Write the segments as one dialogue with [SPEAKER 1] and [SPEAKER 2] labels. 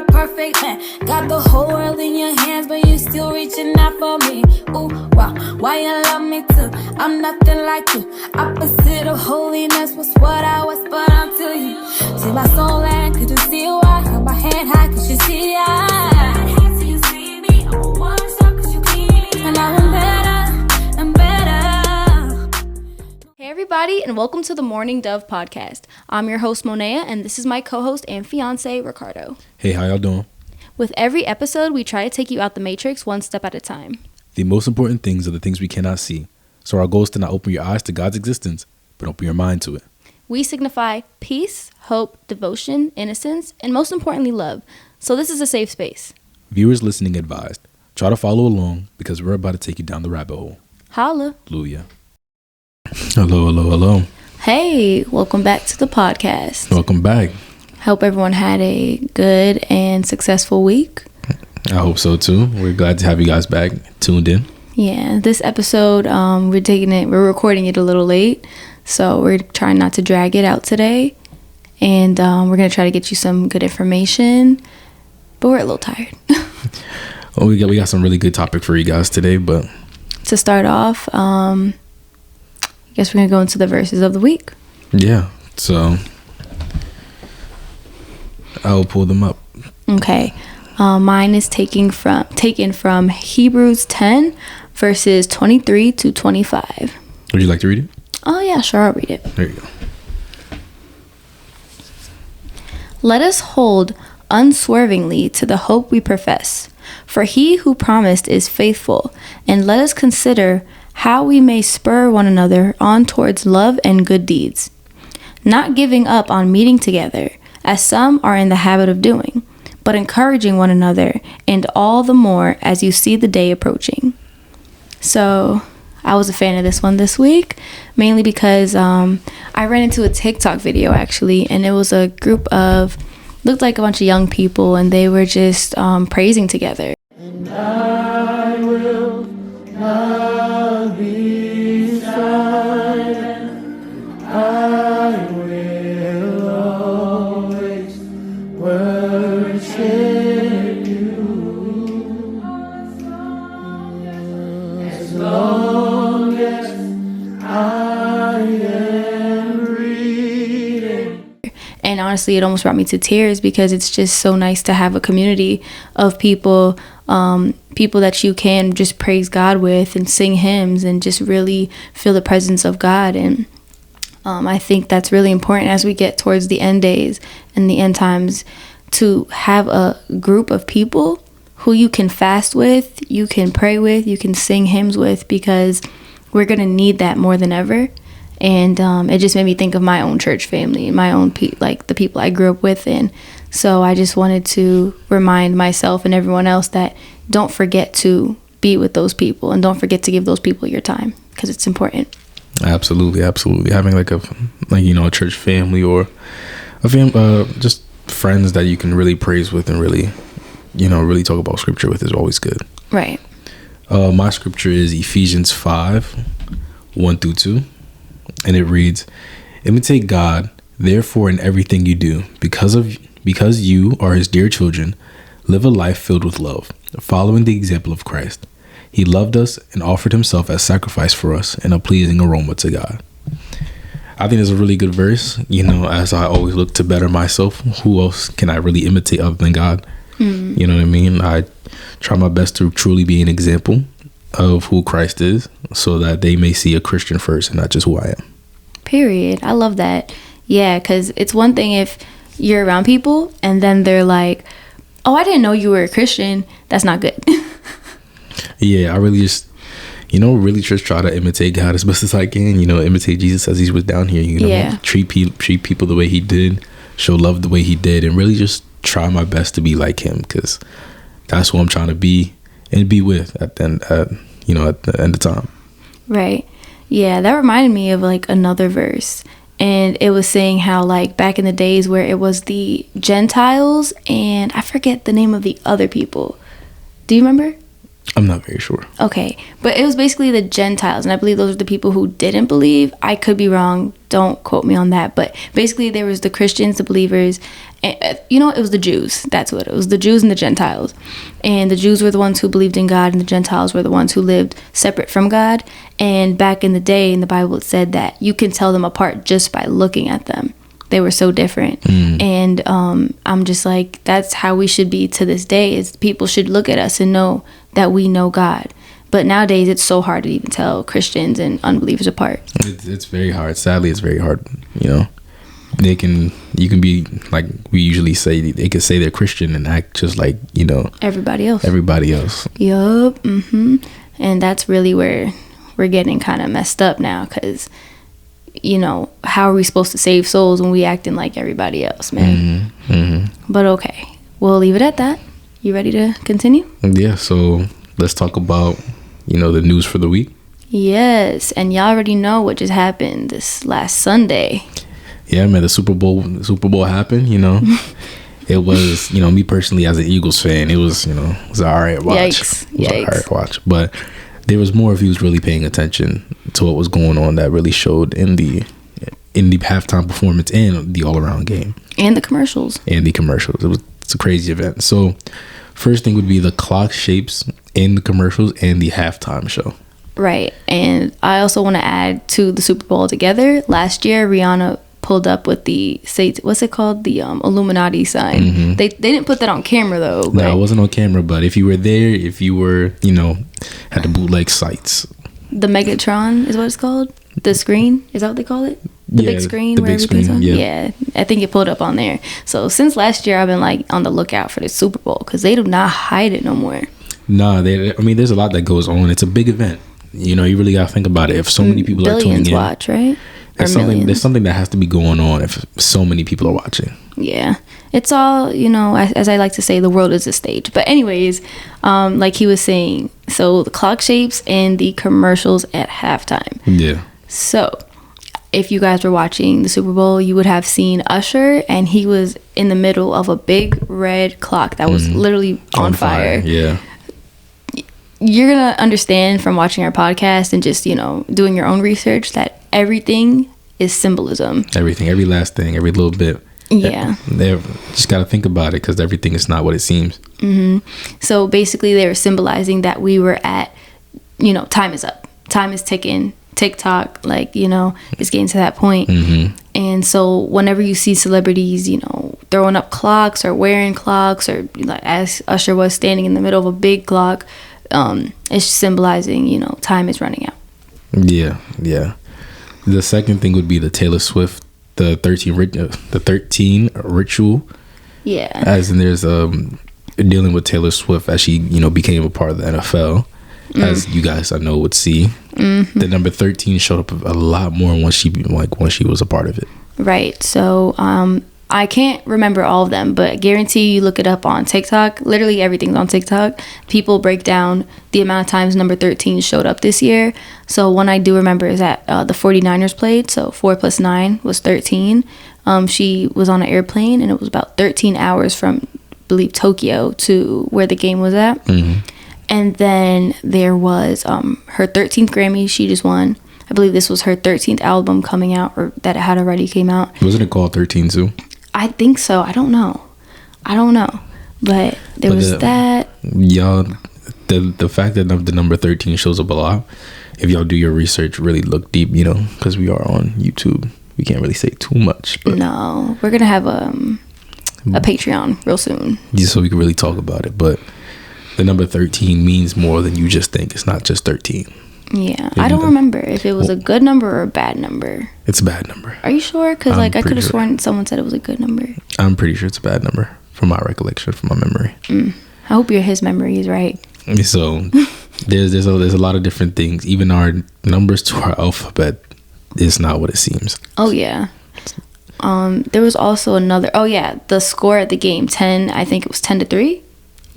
[SPEAKER 1] perfect man. Got the whole world in your hands, but you still reaching out for me. Ooh, wow, why you love me too? I'm nothing like you. Opposite of holiness was what I whispered unto you. See my soul and could you see why? Hold my hand high, could you see the eye? And now I'm better and better.
[SPEAKER 2] Hey everybody, and welcome to the Morning Dove podcast. I'm your host Monea, and this is my co-host and fiance Ricardo.
[SPEAKER 3] Hey, how y'all doing?
[SPEAKER 2] With every episode, we try to take you out the matrix one step at a time.
[SPEAKER 3] The most important things are the things we cannot see. So our goal is to not open your eyes to God's existence, but open your mind to it.
[SPEAKER 2] We signify peace, hope, devotion, innocence, and most importantly, love. So this is a safe space.
[SPEAKER 3] Viewers listening advised. Try to follow along because we're about to take you down the rabbit hole.
[SPEAKER 2] Holla.
[SPEAKER 3] Hallelujah. Hello.
[SPEAKER 2] Hey, welcome back to the podcast.
[SPEAKER 3] Welcome back.
[SPEAKER 2] Hope everyone had a good and successful week.
[SPEAKER 3] I hope so too. We're glad to have you guys back tuned in.
[SPEAKER 2] Yeah, this episode, we're recording it a little late, so we're trying not to drag it out today, and we're gonna try to get you some good information, but we're a little tired.
[SPEAKER 3] Well, we got some really good topic for you guys today, but
[SPEAKER 2] to start off, I guess we're gonna go into the verses of the week.
[SPEAKER 3] Yeah, so I'll pull them up.
[SPEAKER 2] Okay, mine is taken from Hebrews 10 verses 23 to 25.
[SPEAKER 3] Would you like to read it?
[SPEAKER 2] Oh yeah, sure, I'll read it.
[SPEAKER 3] There you go.
[SPEAKER 2] Let us hold unswervingly to the hope we profess, for he who promised is faithful, and let us consider how we may spur one another on towards love and good deeds, not giving up on meeting together, as some are in the habit of doing, but encouraging one another, and all the more as you see the day approaching. So I was a fan of this one this week, mainly because I ran into a TikTok video actually, and it was a group of, looked like a bunch of young people, and they were just praising together.
[SPEAKER 4] And I will not be silent. I will always worship you. As long as I am breathing.
[SPEAKER 2] And honestly, it almost brought me to tears because it's just so nice to have a community of people that you can just praise God with and sing hymns and just really feel the presence of God. And I think that's really important as we get towards the end days and the end times, to have a group of people who you can fast with, you can pray with, you can sing hymns with, because we're going to need that more than ever. And it just made me think of my own church family, my own the people I grew up with. And so I just wanted to remind myself and everyone else that don't forget to be with those people, and don't forget to give those people your time, because it's important.
[SPEAKER 3] Absolutely. Having a church family or just friends that you can really praise with and really talk about scripture with is always good.
[SPEAKER 2] Right.
[SPEAKER 3] My scripture is Ephesians 5:1-2. And it reads, imitate God, therefore, in everything you do, because you are his dear children, live a life filled with love, following the example of Christ. He loved us and offered himself as sacrifice for us in a pleasing aroma to God. I think it's a really good verse. As I always look to better myself, who else can I really imitate other than God? Mm. You know what I mean? I try my best to truly be an example of who Christ is, so that they may see a Christian first and not just who I am.
[SPEAKER 2] Period. I love that. Yeah, because it's one thing if you're around people and then they're like, oh, I didn't know you were a Christian. That's not good.
[SPEAKER 3] Yeah, I really just, really just try to imitate God as best as I can. Imitate Jesus as he was down here.
[SPEAKER 2] Yeah.
[SPEAKER 3] Treat people the way he did, show love the way he did, and really just try my best to be like him, because that's who I'm trying to be and be with at the end of time.
[SPEAKER 2] Right. Yeah, that reminded me of another verse, and it was saying how back in the days where it was the Gentiles, and I forget the name of the other people. Do you remember?
[SPEAKER 3] I'm not very sure.
[SPEAKER 2] Okay, but it was basically the Gentiles, and I believe those are the people who didn't believe. I could be wrong. Don't quote me on that. But basically, there was the Christians, the believers, and it was the Jews. That's what it was. The Jews and the Gentiles. And the Jews were the ones who believed in God, and the Gentiles were the ones who lived separate from God. And back in the day, in the Bible, it said that you can tell them apart just by looking at them. They were so different. And I'm just like, that's how we should be to this day, is people should look at us and know that we know God. But nowadays it's so hard to even tell Christians and unbelievers apart.
[SPEAKER 3] It's very hard. Sadly, it's very hard. You can be like we usually say, they could say they're Christian and act just like,
[SPEAKER 2] Everybody else.
[SPEAKER 3] Yup.
[SPEAKER 2] And that's really where we're getting kind of messed up now, because how are we supposed to save souls when we acting like everybody else, man? But okay, we'll leave it at that. You ready to continue?
[SPEAKER 3] Yeah, so let's talk about the news for the week.
[SPEAKER 2] Yes, and y'all already know what just happened this last Sunday.
[SPEAKER 3] Yeah, man, the Super Bowl happened. It was, me personally as an Eagles fan, it was it was an alright watch.
[SPEAKER 2] Yikes.
[SPEAKER 3] It was an alright watch, but there was more of you really paying attention to what was going on that really showed in the halftime performance and the all-around game.
[SPEAKER 2] And the commercials.
[SPEAKER 3] It's a crazy event. So first thing would be the clock shapes in the commercials and the halftime show. Right.
[SPEAKER 2] And I also want to add to the Super Bowl together. Last year, Rihanna pulled up with the what's it called, the Illuminati sign. They didn't put that on camera though.
[SPEAKER 3] No, it wasn't on camera, but if you were there, if you were had the bootleg sites,
[SPEAKER 2] the Megatron is what it's called. The screen, is that what they call it? The big screen where everything's on. Yeah, I think it pulled up on there. So since last year, I've been like on the lookout for the Super Bowl, because they do not hide it no more.
[SPEAKER 3] Nah, there's a lot that goes on. It's a big event. You really gotta think about it. If so many people are tuning in,
[SPEAKER 2] watch, right?
[SPEAKER 3] There's something that has to be going on if so many people are watching.
[SPEAKER 2] Yeah, it's all, as I like to say, the world is a stage. But anyways, like he was saying, so the clock shapes and the commercials at halftime.
[SPEAKER 3] Yeah.
[SPEAKER 2] So if you guys were watching the Super Bowl, you would have seen Usher, and he was in the middle of a big red clock that was literally on fire.
[SPEAKER 3] Yeah.
[SPEAKER 2] You're going to understand from watching our podcast and just, doing your own research that everything is symbolism.
[SPEAKER 3] Everything, every last thing, every little bit.
[SPEAKER 2] Yeah.
[SPEAKER 3] They just got to think about it, because everything is not what it seems.
[SPEAKER 2] So basically they were symbolizing that we were at, time is up. Time is ticking. TikTok, is getting to that point. And so whenever you see celebrities, throwing up clocks or wearing clocks, or like as Usher was standing in the middle of a big clock, it's symbolizing, time is running out.
[SPEAKER 3] Yeah. The second thing would be the Taylor Swift, the 13 ritual.
[SPEAKER 2] Yeah.
[SPEAKER 3] As in, there's dealing with Taylor Swift as she became a part of the NFL. As you guys I know would see, the number 13 showed up a lot more once she was a part of it.
[SPEAKER 2] Right. So I can't remember all of them, but I guarantee you look it up on TikTok. Literally everything's on TikTok. People break down the amount of times number 13 showed up this year. So one I do remember is that the 49ers played. So 4 + 9 was 13. She was on an airplane, and it was about 13 hours from, I believe, Tokyo to where the game was at. And then there was her 13th Grammy she just won. I believe this was her 13th album coming out, or that it had already came out.
[SPEAKER 3] Wasn't it called 13 too?
[SPEAKER 2] I think so. I don't know. But there was that.
[SPEAKER 3] Y'all, the fact that the number 13 shows up a lot, if y'all do your research, really look deep, because we are on YouTube. We can't really say too much. But
[SPEAKER 2] no, we're going to have a Patreon real soon.
[SPEAKER 3] Just so we can really talk about it. But the number 13 means more than you just think. It's not just 13.
[SPEAKER 2] Yeah. I don't remember if it was a good number or a bad number.
[SPEAKER 3] It's a bad number.
[SPEAKER 2] Are you sure? Because I could have sworn someone said it was a good number.
[SPEAKER 3] I'm pretty sure it's a bad number from my recollection, from my memory.
[SPEAKER 2] I hope his memory is right.
[SPEAKER 3] So there's a lot of different things. Even our numbers to our alphabet is not what it seems.
[SPEAKER 2] Oh, yeah. There was also another. Oh, yeah. The score at the game, 10. I think it was 10-3.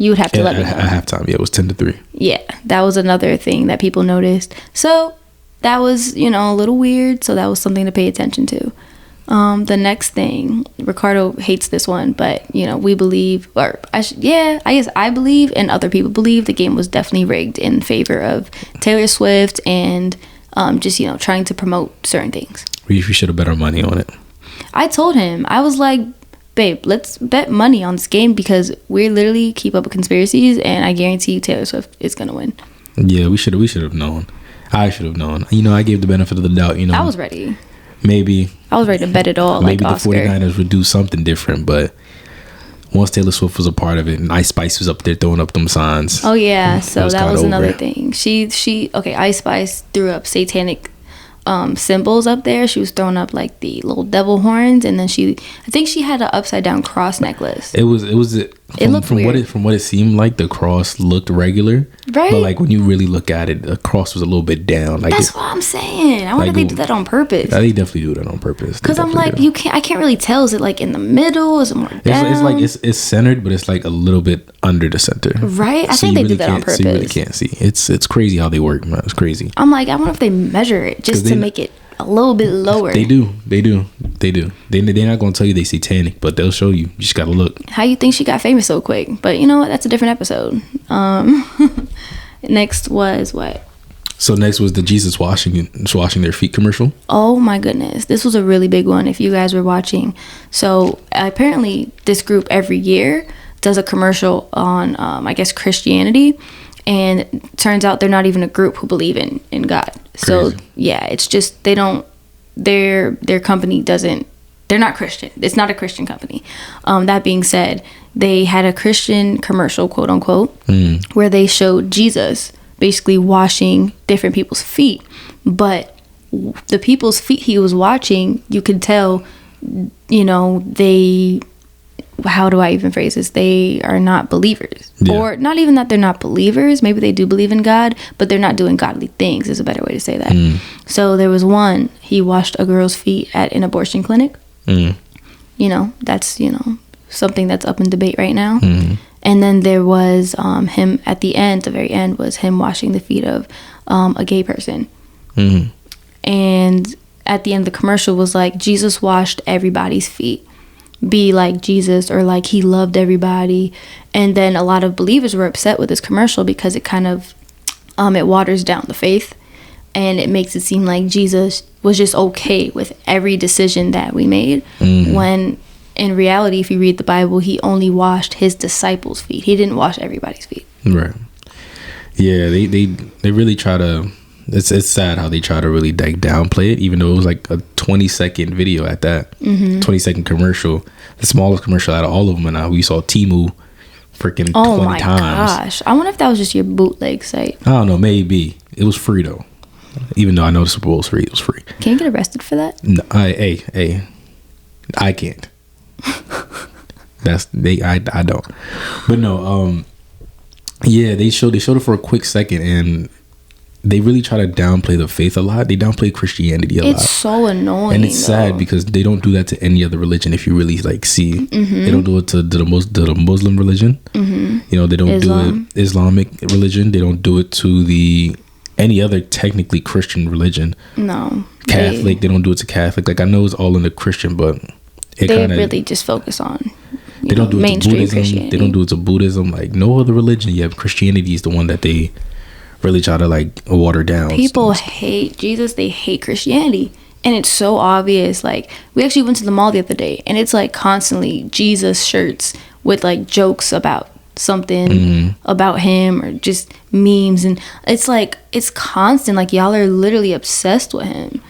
[SPEAKER 2] You would have to let me know.
[SPEAKER 3] At halftime, yeah, it was 10-3.
[SPEAKER 2] Yeah, that was another thing that people noticed. So that was, a little weird. So that was something to pay attention to. The next thing, Ricardo hates this one, but we believe, or I guess I believe, and other people believe, the game was definitely rigged in favor of Taylor Swift and just trying to promote certain things.
[SPEAKER 3] We should have bet our money on it.
[SPEAKER 2] I told him, I was like, babe, let's bet money on this game because we literally keep up with conspiracies, and I guarantee you Taylor Swift is gonna win.
[SPEAKER 3] Yeah, we should have known. I should have known. I gave the benefit of the doubt.
[SPEAKER 2] I was ready.
[SPEAKER 3] Maybe
[SPEAKER 2] I was ready to bet it all.
[SPEAKER 3] Maybe
[SPEAKER 2] like
[SPEAKER 3] the
[SPEAKER 2] Oscar.
[SPEAKER 3] 49ers would do something different, but once Taylor Swift was a part of it, and Ice Spice was up there throwing up them signs.
[SPEAKER 2] Oh yeah, so that was another
[SPEAKER 3] over.
[SPEAKER 2] thing. She Ice Spice threw up satanic symbols up there. She was throwing up like the little devil horns, and then I think she had an upside down cross necklace.
[SPEAKER 3] It looked
[SPEAKER 2] from weird.
[SPEAKER 3] From what it seemed like, the cross looked regular,
[SPEAKER 2] right?
[SPEAKER 3] But like when you really look at it, the cross was a little bit down. Like
[SPEAKER 2] that's what I'm saying. I wonder if they did that on purpose.
[SPEAKER 3] They definitely do that on purpose.
[SPEAKER 2] Because I'm like, I can't really tell. Is it like in the middle? Is it more down?
[SPEAKER 3] It's like it's centered, but it's like a little bit under the center.
[SPEAKER 2] Right? I think they did that on purpose.
[SPEAKER 3] So you really can't see. It's crazy how they work, man. It's crazy.
[SPEAKER 2] I'm like, I wonder if they measure it just to make it a little bit lower.
[SPEAKER 3] They do. They're not gonna tell you they satanic, but they'll show you. You just gotta look.
[SPEAKER 2] How you think she got famous so quick? But you know what? That's a different episode. Next was what?
[SPEAKER 3] So next was the Jesus washing their feet commercial.
[SPEAKER 2] Oh my goodness, this was a really big one. If you guys were watching, so apparently this group every year does a commercial on I guess Christianity. And it turns out they're not even a group who believe in God. So yeah, it's just their company they're not Christian. It's not a Christian company. That being said, they had a Christian commercial, quote unquote, where they showed Jesus basically washing different people's feet. But the people's feet he was watching, you could tell, how do I even phrase this? They are not believers.
[SPEAKER 3] Yeah.
[SPEAKER 2] Or not even that they're not believers. Maybe they do believe in God, but they're not doing godly things is a better way to say that. So there was one, he washed a girl's feet at an abortion clinic. That's, something that's up in debate right now. And then there was him at the very end was him washing the feet of a gay person. And at the end of the commercial was like, Jesus washed everybody's feet. Be like Jesus, or like he loved everybody. And then a lot of believers were upset with this commercial because it kind of it waters down the faith, and it makes it seem like Jesus was just okay with every decision that we made, when in reality, if you read the Bible, he only washed his disciples' feet. He didn't wash everybody's feet. Right.
[SPEAKER 3] Yeah, they really try to. It's sad how they try to really downplay it, even though it was like a 20-second video at that. 20-second commercial, the smallest commercial out of all of them. And we saw Temu freaking 20 times. Oh my gosh!
[SPEAKER 2] I wonder if that was just your bootleg site.
[SPEAKER 3] I don't know. Maybe it was free though. Even though I know the Super Bowl was free, it was free.
[SPEAKER 2] Can you get arrested for that?
[SPEAKER 3] No, I can't. I don't. But no. Yeah, they showed it for a quick second, and they really try to downplay the faith a lot. They downplay Christianity a lot.
[SPEAKER 2] It's so annoying,
[SPEAKER 3] and it's sad because they don't do that to any other religion. If you really see, they don't do it to the Muslim religion. They don't do it Islamic religion. They don't do it to any other technically Christian religion. No, Catholic. They don't do it to Catholic. Like I know it's all in the Christian, but
[SPEAKER 2] they really just focus on.
[SPEAKER 3] They don't do it to Buddhism. They don't do it to Buddhism. Like no other religion. Yeah, Christianity is the one that they really try to like water down.
[SPEAKER 2] People hate Jesus. They hate Christianity, and it's so obvious. Like we actually went to the mall the other day, and it's like constantly Jesus shirts with like jokes about something about him, or just memes, and it's like it's constant. Like y'all are literally obsessed with him.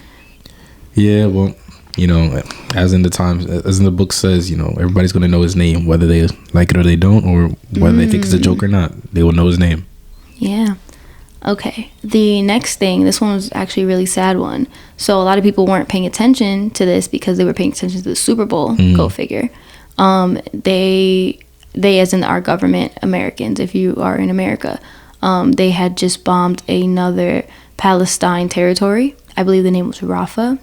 [SPEAKER 3] Yeah, well, as in the book says, everybody's gonna know his name, whether they like it or they don't, or whether they think it's a joke or not. They will know his name.
[SPEAKER 2] Yeah. Okay, the next thing, this one was actually a really sad one. So a lot of people weren't paying attention to this because they were paying attention to the Super Bowl. Go figure. They as in our government, Americans, if you are in America, they had just bombed another Palestine territory. I believe the name was Rafah.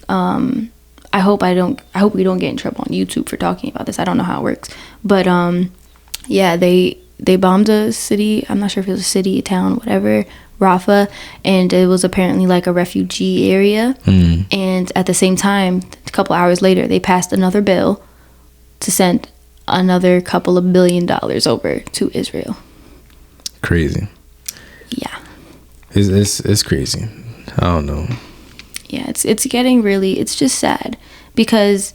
[SPEAKER 2] I hope we don't get in trouble on YouTube for talking about this. I don't know how it works, but yeah, they bombed a city. I'm not sure if it was a city, a town, whatever, Rafah, and it was apparently like a refugee area. And at the same time, a couple hours later, they passed another bill to send another couple of $1 billion over to Israel.
[SPEAKER 3] Crazy.
[SPEAKER 2] Yeah.
[SPEAKER 3] It's crazy. I don't know.
[SPEAKER 2] Yeah, it's getting really, it's just sad because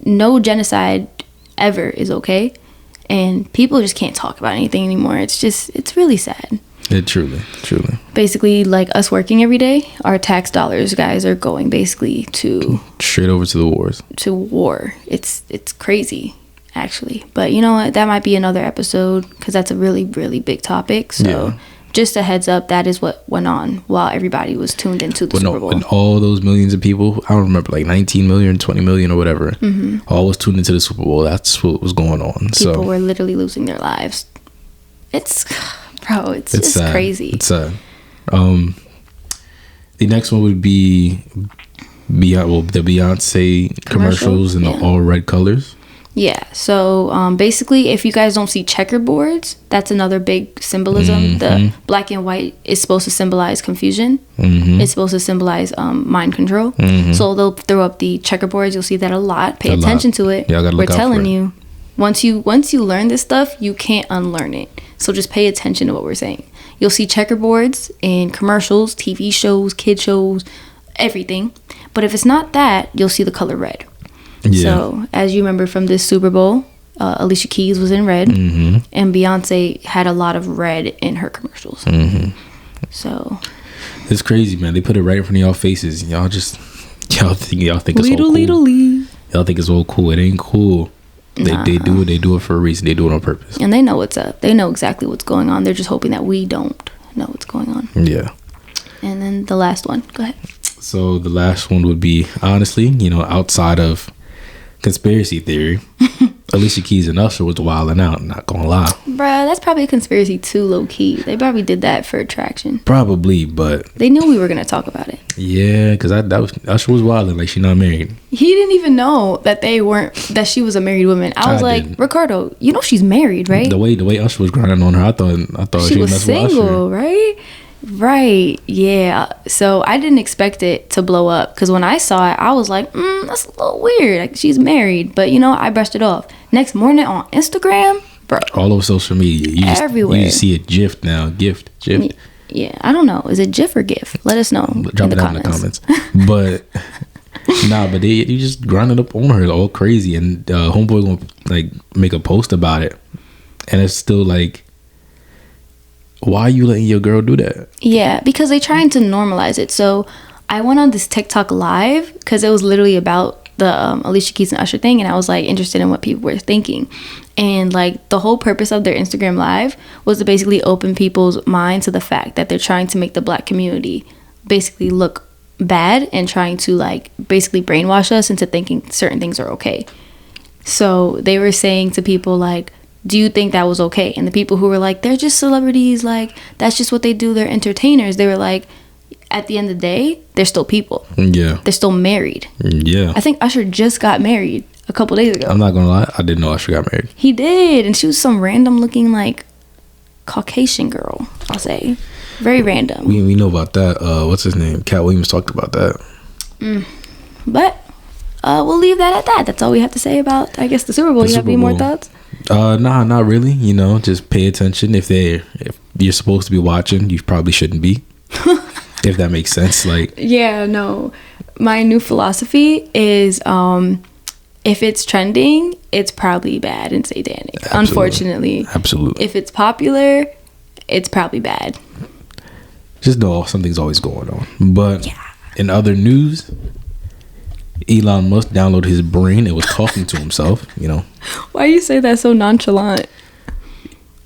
[SPEAKER 2] no genocide ever is okay, and people just can't talk about anything anymore. It's really sad.
[SPEAKER 3] It truly.
[SPEAKER 2] Basically, like us working every day, our tax dollars, guys, are going basically to
[SPEAKER 3] Straight over to the wars.
[SPEAKER 2] to war. It's crazy, actually. But you know what? That might be another episode because that's a really, really big topic. So
[SPEAKER 3] Yeah.
[SPEAKER 2] just a heads up, that is what went on while everybody was tuned into the Super Bowl.
[SPEAKER 3] And all those millions of people, I don't remember, like 19 million, 20 million or whatever, all was tuned into the Super Bowl. That's what was going on.
[SPEAKER 2] People were literally losing their lives. It's just
[SPEAKER 3] sad.
[SPEAKER 2] crazy.
[SPEAKER 3] It's sad. The next one would be the Beyonce commercials in the
[SPEAKER 2] yeah.
[SPEAKER 3] all red colors.
[SPEAKER 2] Yeah. So basically, if you guys don't see checkerboards, that's another big symbolism. The black and white is supposed to symbolize confusion. It's supposed to symbolize mind control. So they'll throw up the checkerboards. You'll see that a lot. Pay attention to it.
[SPEAKER 3] Yeah, I gotta
[SPEAKER 2] We're
[SPEAKER 3] look out for
[SPEAKER 2] telling
[SPEAKER 3] it.
[SPEAKER 2] you, once you learn this stuff, you can't unlearn it. So just pay attention to what we're saying. You'll see checkerboards in commercials, TV shows, kid shows, everything. But if it's not that, you'll see the color red.
[SPEAKER 3] Yeah.
[SPEAKER 2] So, as you remember from this Super Bowl, Alicia Keys was in red, and Beyonce had a lot of red in her commercials. So,
[SPEAKER 3] It's crazy, man. They put it right in front of y'all faces. Y'all think it's all cool.
[SPEAKER 2] lee.
[SPEAKER 3] Y'all think it's all cool. It ain't cool. They do it for a reason. They do it on purpose.
[SPEAKER 2] And they know what's up. They know exactly what's going on. They're just hoping that we don't know what's going on.
[SPEAKER 3] Yeah.
[SPEAKER 2] And then the last one. Go ahead.
[SPEAKER 3] So the last one would be, honestly, outside of conspiracy theory, Alicia Keys and Usher was wilding out, not gonna lie.
[SPEAKER 2] Bruh, that's probably a conspiracy too, low key. They probably did that for attraction.
[SPEAKER 3] Probably, but
[SPEAKER 2] They knew we were going to talk about it.
[SPEAKER 3] yeah, because Usher was wilding like she not married.
[SPEAKER 2] He didn't even know that that she was a married woman. I was like,
[SPEAKER 3] didn't.
[SPEAKER 2] Ricardo, you know she's married, right?
[SPEAKER 3] The way Usher was grinding on her, I thought
[SPEAKER 2] She
[SPEAKER 3] she
[SPEAKER 2] was
[SPEAKER 3] was messing with Usher.
[SPEAKER 2] single, right? Right, yeah. So I didn't expect it to blow up because when I saw it, I was like, that's a little weird. Like, she's married, but I brushed it off. Next morning on Instagram, bro,
[SPEAKER 3] All over social media,
[SPEAKER 2] Everywhere.
[SPEAKER 3] You just see it GIF now, GIF.
[SPEAKER 2] yeah. I don't know. Is it GIF or GIF? Let us know.
[SPEAKER 3] Drop it down in the comments. But but you just grinding up on her all crazy, and homeboy gonna like make a post about it, and it's still like, why are you letting your girl do that?
[SPEAKER 2] Yeah, because they're trying to normalize it. So I went on this TikTok live because it was literally about the Alicia Keys and Usher thing, and I was like interested in what people were thinking. And like the whole purpose of their Instagram live was to basically open people's minds to the fact that they're trying to make the black community basically look bad and trying to like basically brainwash us into thinking certain things are okay. So they were saying to people like, do you think that was okay? And the people who were like, they're just celebrities, like that's just what they do, they're entertainers, they were like, at the end of the day, they're still people.
[SPEAKER 3] Yeah.
[SPEAKER 2] They're still married.
[SPEAKER 3] Yeah.
[SPEAKER 2] I think Usher just got married a couple days ago.
[SPEAKER 3] I'm not gonna lie, I didn't know Usher got married.
[SPEAKER 2] He did, and she was some random looking like Caucasian girl, I'll say. Very random.
[SPEAKER 3] We know about that. What's his name? Cat Williams talked about that.
[SPEAKER 2] But we'll leave that at that. That's all we have to say about, I guess, the Super Bowl.
[SPEAKER 3] The
[SPEAKER 2] You have
[SPEAKER 3] Super
[SPEAKER 2] any more
[SPEAKER 3] Bowl.
[SPEAKER 2] thoughts?
[SPEAKER 3] Nah, not really. Just pay attention. If you're supposed to be watching, you probably shouldn't be. If that makes sense. Like,
[SPEAKER 2] Yeah, no. My new philosophy is if it's trending, it's probably bad and satanic.
[SPEAKER 3] Absolutely.
[SPEAKER 2] Unfortunately.
[SPEAKER 3] absolutely.
[SPEAKER 2] If it's popular, it's probably bad.
[SPEAKER 3] Just know something's always going on. But
[SPEAKER 2] Yeah.
[SPEAKER 3] in other news, Elon Musk downloaded his brain and was talking to himself.
[SPEAKER 2] Why you say that so nonchalant?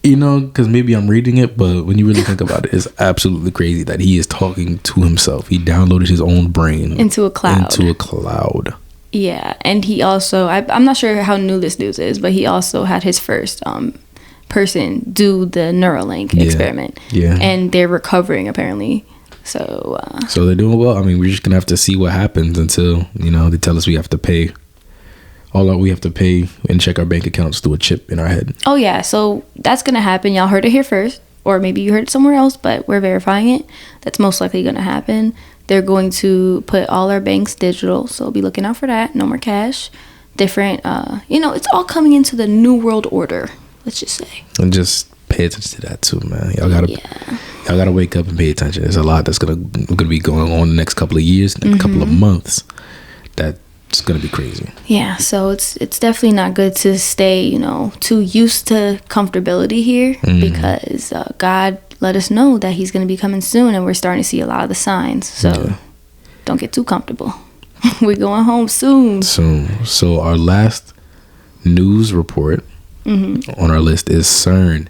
[SPEAKER 3] Because maybe I'm reading it, but when you really think about it, it's absolutely crazy that he is talking to himself. He downloaded his own brain
[SPEAKER 2] Into a cloud. Yeah, and he also, I'm not sure how new this news is, but he also had his first person do the Neuralink experiment.
[SPEAKER 3] Yeah.
[SPEAKER 2] And they're recovering, apparently. So
[SPEAKER 3] they're doing well. I mean, we're just going to have to see what happens until, they tell us we have to pay. We have to pay and check our bank accounts through a chip in our head.
[SPEAKER 2] oh yeah, so that's gonna happen. Y'all heard it here first, or maybe you heard it somewhere else, but we're verifying it. That's most likely gonna happen. they're going to put all our banks digital, so be looking out for that. No more cash. Different, it's all coming into the new world order, let's just say.
[SPEAKER 3] And just pay attention to that too, man. Y'all gotta wake up and pay attention. There's a lot that's gonna be going on the next couple of years, next couple of months. That's gonna be crazy.
[SPEAKER 2] Yeah, so it's definitely not good to stay, too used to comfortability here, because God let us know that he's gonna be coming soon, and we're starting to see a lot of the signs. So don't get too comfortable. We're going home soon. So our last news report on our list is CERN.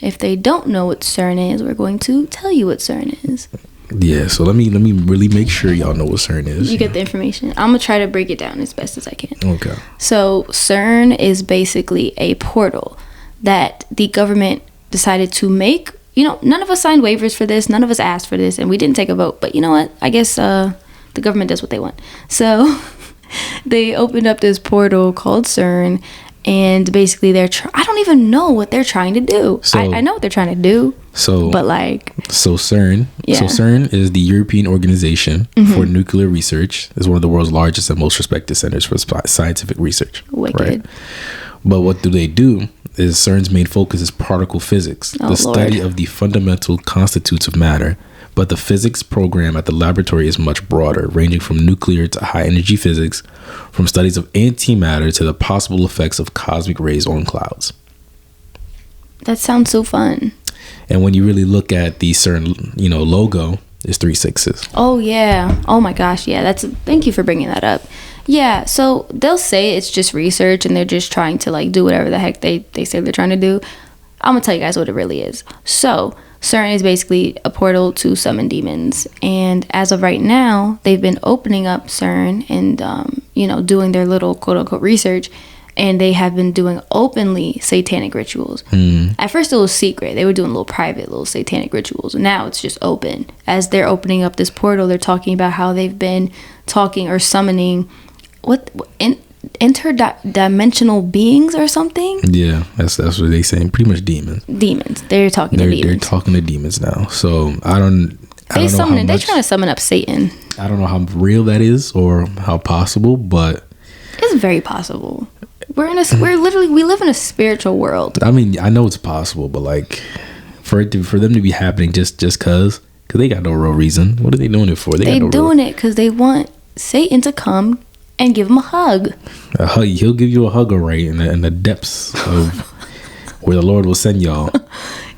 [SPEAKER 2] If they don't know what CERN is, we're going to tell you what CERN is.
[SPEAKER 3] Yeah, so let me really make sure y'all know what CERN is.
[SPEAKER 2] You get the information. I'm going to try to break it down as best as I can.
[SPEAKER 3] Okay.
[SPEAKER 2] So CERN is basically a portal that the government decided to make. None of us signed waivers for this. None of us asked for this, and we didn't take a vote. But you know what? I guess the government does what they want. So they opened up this portal called CERN, and basically I don't even know what they're trying to do. So, I know what they're trying to do. So CERN.
[SPEAKER 3] Yeah. So CERN is the European Organization for Nuclear Research. It's one of the world's largest and most respected centers for scientific research.
[SPEAKER 2] Wicked.
[SPEAKER 3] Right? But what do they do is CERN's main focus is particle physics, the study of the fundamental constitutes of matter. But the physics program at the laboratory is much broader, ranging from nuclear to high energy physics, from studies of antimatter to the possible effects of cosmic rays on clouds.
[SPEAKER 2] That sounds so fun.
[SPEAKER 3] And when you really look at the CERN, logo, it's 3 6s.
[SPEAKER 2] Oh yeah. Oh my gosh. Yeah. Thank you for bringing that up. Yeah. So they'll say it's just research and they're just trying to do whatever the heck they say they're trying to do. I'm gonna tell you guys what it really is. So CERN is basically a portal to summon demons, and as of right now, they've been opening up CERN and doing their little quote unquote research, and they have been doing openly satanic rituals. At first it was secret. They were doing little private little satanic rituals. Now it's just open. As they're opening up this portal, they're talking about how they've been talking or summoning interdimensional beings or something.
[SPEAKER 3] Yeah, that's what they saying. Pretty much demons.
[SPEAKER 2] They're talking to demons.
[SPEAKER 3] They're talking to demons now. So they're
[SPEAKER 2] trying to summon up Satan.
[SPEAKER 3] I don't know how real that is or how possible, but
[SPEAKER 2] it's very possible. We live in a spiritual world.
[SPEAKER 3] I mean, I know it's possible, but for them to be happening just cause they got no real reason. What are they doing it for?
[SPEAKER 2] They're doing it because they want Satan to come and give him a hug.
[SPEAKER 3] A hug. He'll give you a hug, all right, in the depths of where the Lord will send y'all.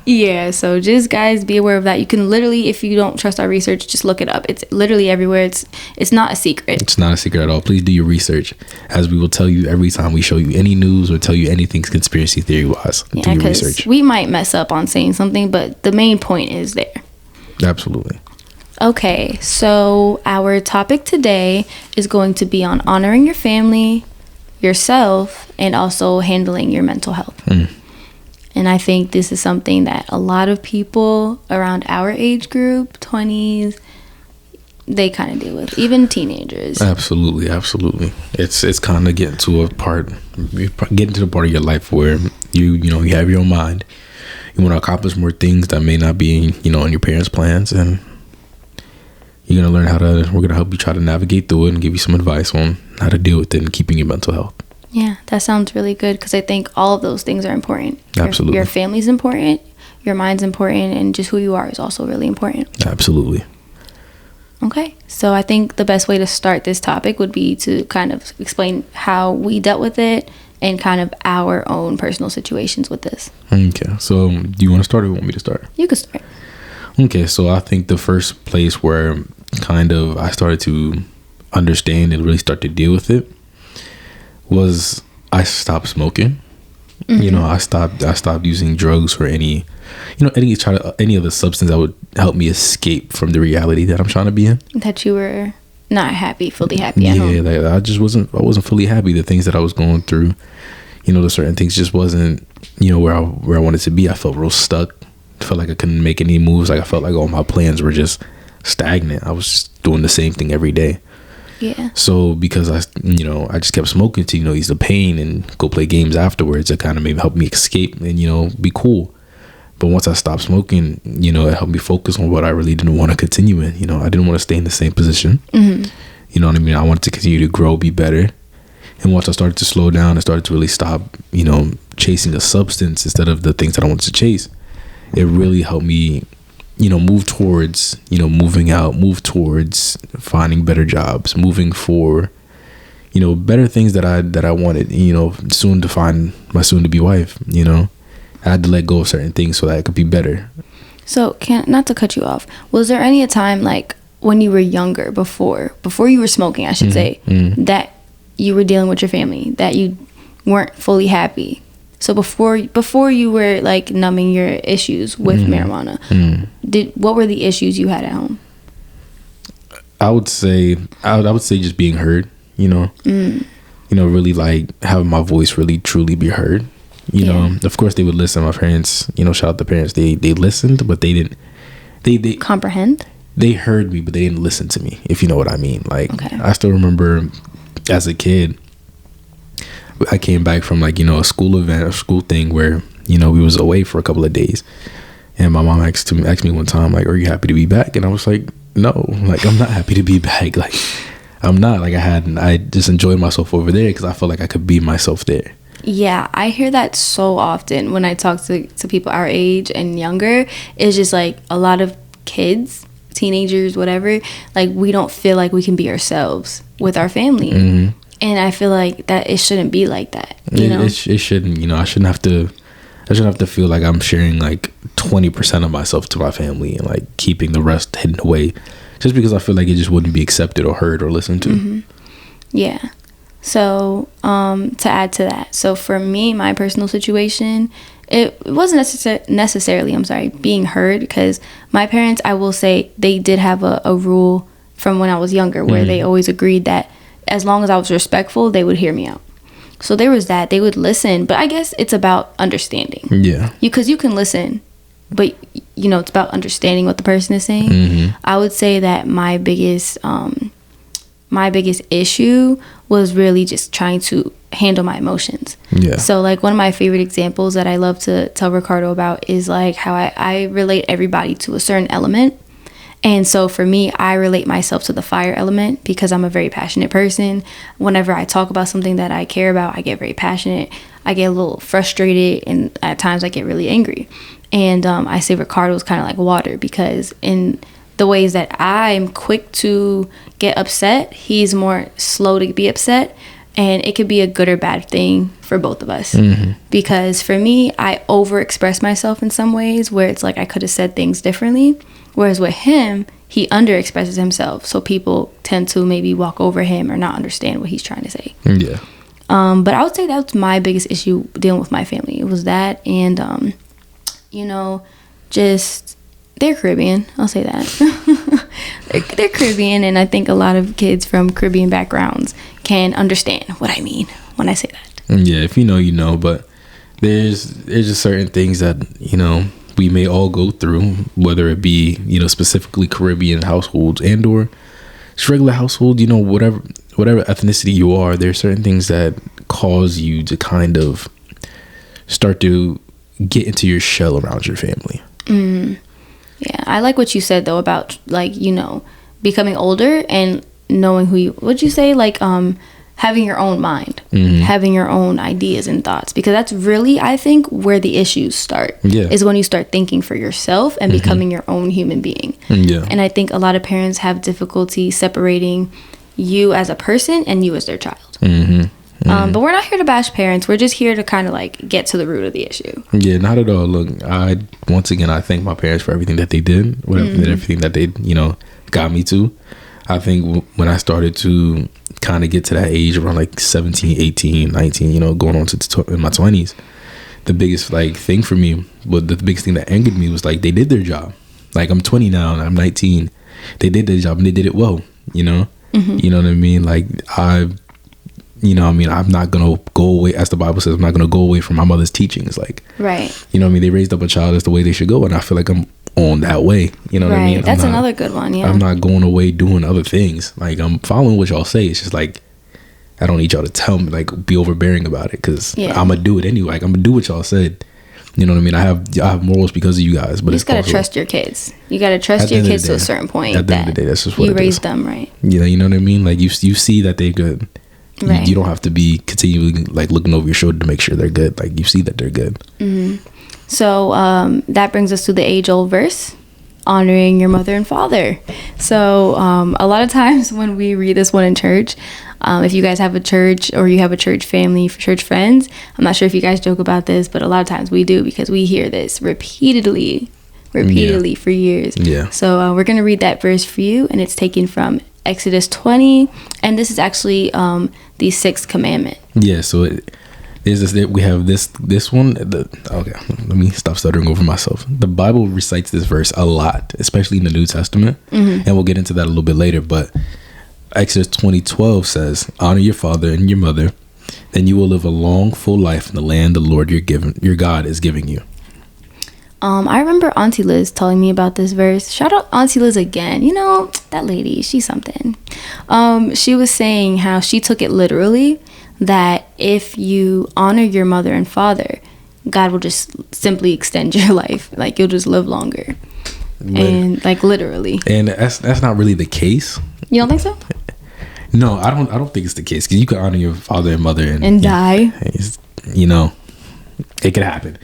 [SPEAKER 2] Yeah, so just guys, be aware of that. You can literally, if you don't trust our research, just look it up. It's literally everywhere. It's not a secret.
[SPEAKER 3] It's not a secret at all. Please do your research, as we will tell you every time we show you any news or tell you anything conspiracy theory wise.
[SPEAKER 2] Yeah,
[SPEAKER 3] do your research.
[SPEAKER 2] We might mess up on saying something, but the main point is there.
[SPEAKER 3] Absolutely.
[SPEAKER 2] Okay, so our topic today is going to be on honoring your family, yourself, and also handling your mental health. And I think this is something that a lot of people around our age group, 20s, they kind of deal with, even teenagers.
[SPEAKER 3] Absolutely. It's kind of getting to the part of your life where you have your own mind. You want to accomplish more things that may not be in your parents' plans, and you're going to learn we're going to help you try to navigate through it and give you some advice on how to deal with it and keeping your mental health.
[SPEAKER 2] Yeah, that sounds really good, because I think all of those things are important.
[SPEAKER 3] Absolutely.
[SPEAKER 2] Your family's important, your mind's important, and just who you are is also really important.
[SPEAKER 3] Absolutely.
[SPEAKER 2] Okay, so I think the best way to start this topic would be to kind of explain how we dealt with it and kind of our own personal situations with this.
[SPEAKER 3] Okay, so do you want to start or you want me to start?
[SPEAKER 2] You can start.
[SPEAKER 3] Okay, so I think the first place where kind of I started to understand and really start to deal with it was I stopped smoking. I stopped using drugs or any other substance that would help me escape from the reality that I'm trying to be in.
[SPEAKER 2] That you were not fully happy at home.
[SPEAKER 3] Yeah, I wasn't fully happy. The things that I was going through, the certain things just wasn't, where I wanted to be. I felt real stuck. I felt like I couldn't make any moves. I felt like all my plans were just stagnant. I was just doing the same thing every day.
[SPEAKER 2] Yeah.
[SPEAKER 3] So because I just kept smoking to ease the pain and go play games afterwards, it kind of maybe helped me escape and be cool. But once I stopped smoking, you know, it helped me focus on what I really didn't want to continue in. You know, I didn't want to stay in the same position. You know what I mean? I wanted to continue to grow, be better. And once I started to slow down, I started to really stop, you know, chasing a substance instead of the things that I wanted to chase. It really helped me, you know, move towards, you know, moving out, move towards finding better jobs, moving for, you know, better things that I wanted, you know, soon to find my soon to be wife, you know. I had to let go of certain things so that I could be better.
[SPEAKER 2] So, not to cut you off, was there any time, like, when you were younger, before you were smoking, I should say, that you were dealing with your family, that you weren't fully happy? So before you were, like, numbing your issues with marijuana, what were the issues you had at home?
[SPEAKER 3] I would say just being heard, you know. You know, really, like, having my voice really truly be heard. You know, of course they would listen. My parents, you know, shout out to parents. They listened, but they didn't. They
[SPEAKER 2] comprehend.
[SPEAKER 3] They heard me, but they didn't listen to me. If you know what I mean. Like,
[SPEAKER 2] okay.
[SPEAKER 3] I still remember, as a kid, I came back from, like, you know, a school event, a school thing where, you know, we was away for a couple of days, and my mom asked me one time, like, "Are you happy to be back?" And I was like, "No, like, I'm not happy to be back. Like, I'm not. Like, I just enjoyed myself over there because I felt like I could be myself there."
[SPEAKER 2] Yeah, I hear that so often when I talk to people our age and younger. It's just like a lot of kids, teenagers, whatever, like, we don't feel like we can be ourselves with our family. And I feel like that it shouldn't be like that, you know? It
[SPEAKER 3] shouldn't, you know. I shouldn't have to feel like I'm sharing, like, 20% of myself to my family and, like, keeping the rest hidden away just because I feel like it just wouldn't be accepted or heard or listened to.
[SPEAKER 2] Yeah. So, to add to that, so for me, my personal situation, it wasn't necessarily, being heard, because my parents, I will say, they did have a rule from when I was younger where they always agreed that as long as I was respectful, they would hear me out. So there was that. They would listen, but I guess it's about understanding. Yeah. Because you can listen, but, you know, it's about understanding what the person is saying. I would say that my biggest issue was really just trying to handle my emotions. So, like, one of my favorite examples that I love to tell Ricardo about is, like, how I relate everybody to a certain element. And so for me, I relate myself to the fire element because I'm a very passionate person. Whenever I talk about something that I care about, I get very passionate. I get a little frustrated, and at times I get really angry. And I say Ricardo is kind of like water, because in the ways that I'm quick to get upset, he's more slow to be upset. And it could be a good or bad thing for both of us. Because for me, I overexpress myself in some ways where it's like I could have said things differently. Whereas with him, he underexpresses himself. So people tend to maybe walk over him or not understand what he's trying to say. But I would say that was my biggest issue dealing with my family. It was that, and, you know, just, they're Caribbean. I'll say that. they're Caribbean, and I think a lot of kids from Caribbean backgrounds can understand what I mean when I say that.
[SPEAKER 3] Yeah, if you know, you know. But there's just certain things that, you know, we may all go through, whether it be, you know, specifically Caribbean households and or just regular household, you know, whatever ethnicity you are, there are certain things that cause you to kind of start to get into your shell around your family.
[SPEAKER 2] Yeah, I like what you said, though, about, like, you know, becoming older and knowing who you, what'd you say? Like, having your own mind, having your own ideas and thoughts, because that's really, I think, where the issues start, is when you start thinking for yourself and becoming your own human being. And I think a lot of parents have difficulty separating you as a person and you as their child. But we're not here to bash parents. We're just here to kind of, like, get to the root of the issue. Yeah,
[SPEAKER 3] not at all. Look, I thank my parents for everything that they did, everything that they, you know, got me to. I think when I started to kind of get to that age around like 17, 18, 19, you know, going on to in my 20s, the biggest, like, thing for me, but the biggest thing that angered me was, like, they did their job. Like, I'm 20 now and I'm 19. They did their job and they did it well, you know? You know what I mean? Like, you know what I mean? I'm not going to go away, as the Bible says, I'm not going to go away from my mother's teachings. Like,
[SPEAKER 2] right.
[SPEAKER 3] You know what I mean? They raised up a child as the way they should go. And I feel like I'm on that way. You know what I mean?
[SPEAKER 2] That's another good one. Yeah.
[SPEAKER 3] I'm not going away doing other things. Like, I'm following what y'all say. It's just like, I don't need y'all to tell me, like, be overbearing about it. Because I'm going to do it anyway. Like, I'm going to do what y'all said. You know what I mean? I have morals because of you guys, but
[SPEAKER 2] You
[SPEAKER 3] it's
[SPEAKER 2] just gotta
[SPEAKER 3] also,
[SPEAKER 2] trust your kids. You gotta trust
[SPEAKER 3] At the
[SPEAKER 2] your
[SPEAKER 3] end of
[SPEAKER 2] kids
[SPEAKER 3] the
[SPEAKER 2] to a
[SPEAKER 3] day-
[SPEAKER 2] certain point.
[SPEAKER 3] at the end of the day, that's just what
[SPEAKER 2] you
[SPEAKER 3] it
[SPEAKER 2] raised
[SPEAKER 3] is.
[SPEAKER 2] them right.
[SPEAKER 3] you know what I mean? Like you see that they're good.
[SPEAKER 2] Right.
[SPEAKER 3] You don't have to be continually like looking over your shoulder to make sure they're good. Like you see that they're good.
[SPEAKER 2] So that brings us to the age-old verse, honoring your mother and father. So a lot of times when we read this one in church, if you guys have a church or you have a church family, church friends, I'm not sure if you guys joke about this, but a lot of times we do because we hear this repeatedly for years.
[SPEAKER 3] Yeah.
[SPEAKER 2] So we're going to read that verse for you, and it's taken from Exodus 20, and this is actually the 6th commandment.
[SPEAKER 3] Yeah. So there's this. We have this one. Okay. Let me stop stuttering over myself. The Bible recites this verse a lot, especially in the New Testament, and we'll get into that a little bit later. But Exodus 20:12 says, "Honor your father and your mother, then you will live a long, full life in the land the Lord your God is giving you."
[SPEAKER 2] I remember Auntie Liz telling me about this verse. Shout out Auntie Liz again. You know, that lady, she's something. She was saying how she took it literally, that if you honor your mother and father, God will just simply extend your life. Like, you'll just live longer. And, like, literally.
[SPEAKER 3] And that's not really the case.
[SPEAKER 2] You don't think so?
[SPEAKER 3] No, I don't think it's the case, because you can honor your father and mother and
[SPEAKER 2] die.
[SPEAKER 3] You know, it could happen.